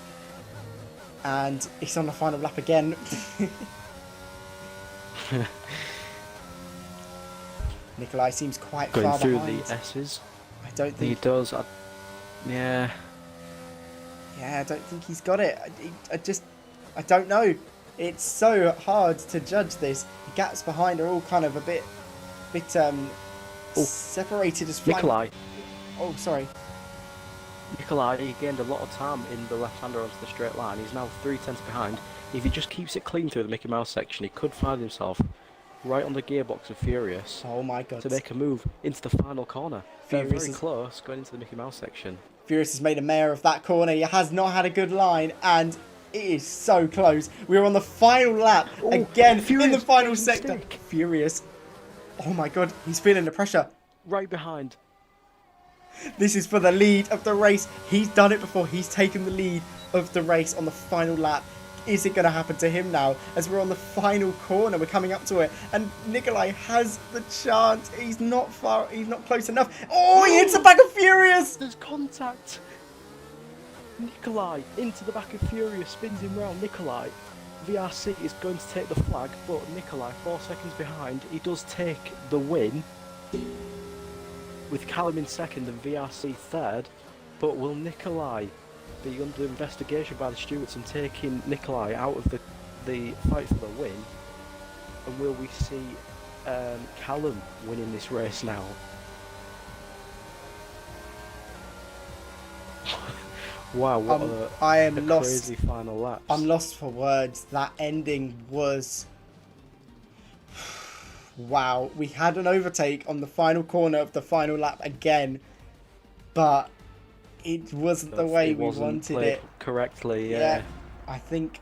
and it's on the final lap again. Nikolai seems quite Going far through behind. the S's. I don't think He does. Yeah. Yeah, I don't think he's got it. I don't know. It's so hard to judge this. The gaps behind are all kind of a bit separated as flying. Nikolai. Oh, sorry. Nikolai, he gained a lot of time in the left-hander onto the straight line. He's now 3 tenths behind. If he just keeps it clean through the Mickey Mouse section, he could find himself right on the gearbox of Furious Oh my god. to make a move into the final corner. They're Furious very is- close going into the Mickey Mouse section. Furious has made a mare of that corner. He has not had a good line, and it is so close. We're on the final lap again in Furious the final made a sector. mistake. Furious. Oh my god, he's feeling the pressure. Right behind. This is for the lead of the race. He's done it before. He's taken the lead of the race on the final lap. Is it going to happen to him now? As we're on the final corner, we're coming up to it, and Nikolai has the chance. He's not far. He's not close enough. Oh, he hits the back of Furious. There's contact. Nikolai into the back of Furious, spins him round. Nikolai. VRC is going to take the flag, but Nikolai 4 seconds behind. He does take the win. With Callum in second and VRC third, but will Nikolai be under investigation by the stewards and taking Nikolai out of the fight for the win? And will we see Callum winning this race now? Wow, what I am a lost. crazy final lap. I'm lost for words. That ending was... Wow. We had an overtake on the final corner of the final lap again, but it wasn't the way we wanted it. Correctly, yeah. I think...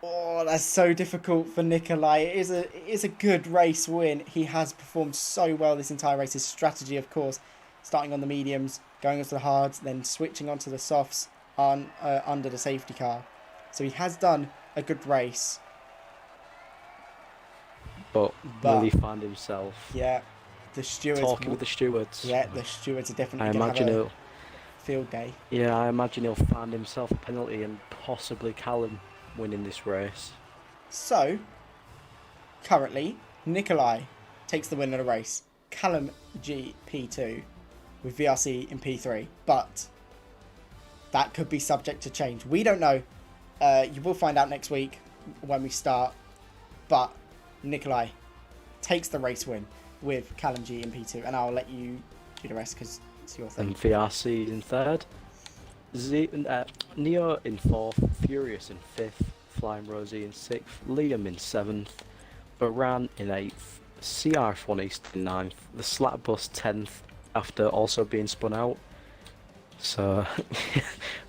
Oh, that's so difficult for Nikolai. It is a good race win. He has performed so well this entire race. His strategy, of course, starting on the mediums, going onto the hards, then switching onto the softs on under the safety car. So he has done a good race. But will he find himself Yeah, the stewards... talking with the stewards? Yeah, the stewards are definitely I going to imagine have a he'll. field day. Yeah, I imagine he'll find himself a penalty and possibly Callum winning this race. So, currently, Nikolai takes the win of the race. Callum G P2 with VRC in P3. But that could be subject to change. We don't know. You will find out next week when we start. But Nikolai takes the race win with Callum G in P2. And I'll let you do the rest because it's your thing. And VRC in third. Neo in fourth. Furious in fifth. Flying Rosie in sixth. Liam in seventh. Baran in eighth. CRF1 East in ninth. The Slap Bus 10th after also being spun out. So,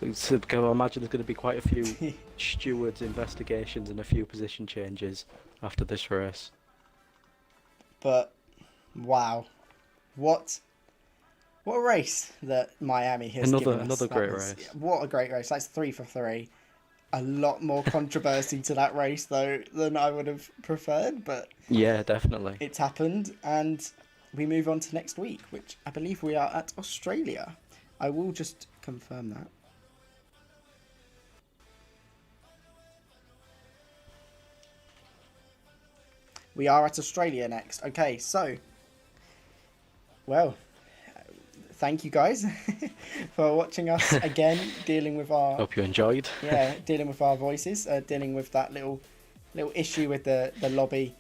I imagine there's going to be quite a few stewards investigations and a few position changes after this race. But wow, what a race that Miami has given us. Another great race. What a great race! That's 3 for 3. A lot more controversy to that race though than I would have preferred, but yeah, definitely. it's happened, and we move on to next week, which I believe we are at Australia. I will just confirm that. We are at Australia next. Okay, so, well, thank you guys for watching us again, dealing with our... Hope you enjoyed. Yeah, dealing with our voices, dealing with that little issue with the lobby.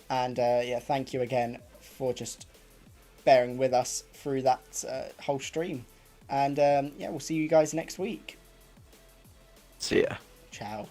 And yeah, thank you again for just bearing with us through that whole stream. And yeah, we'll see you guys next week. See ya. Ciao.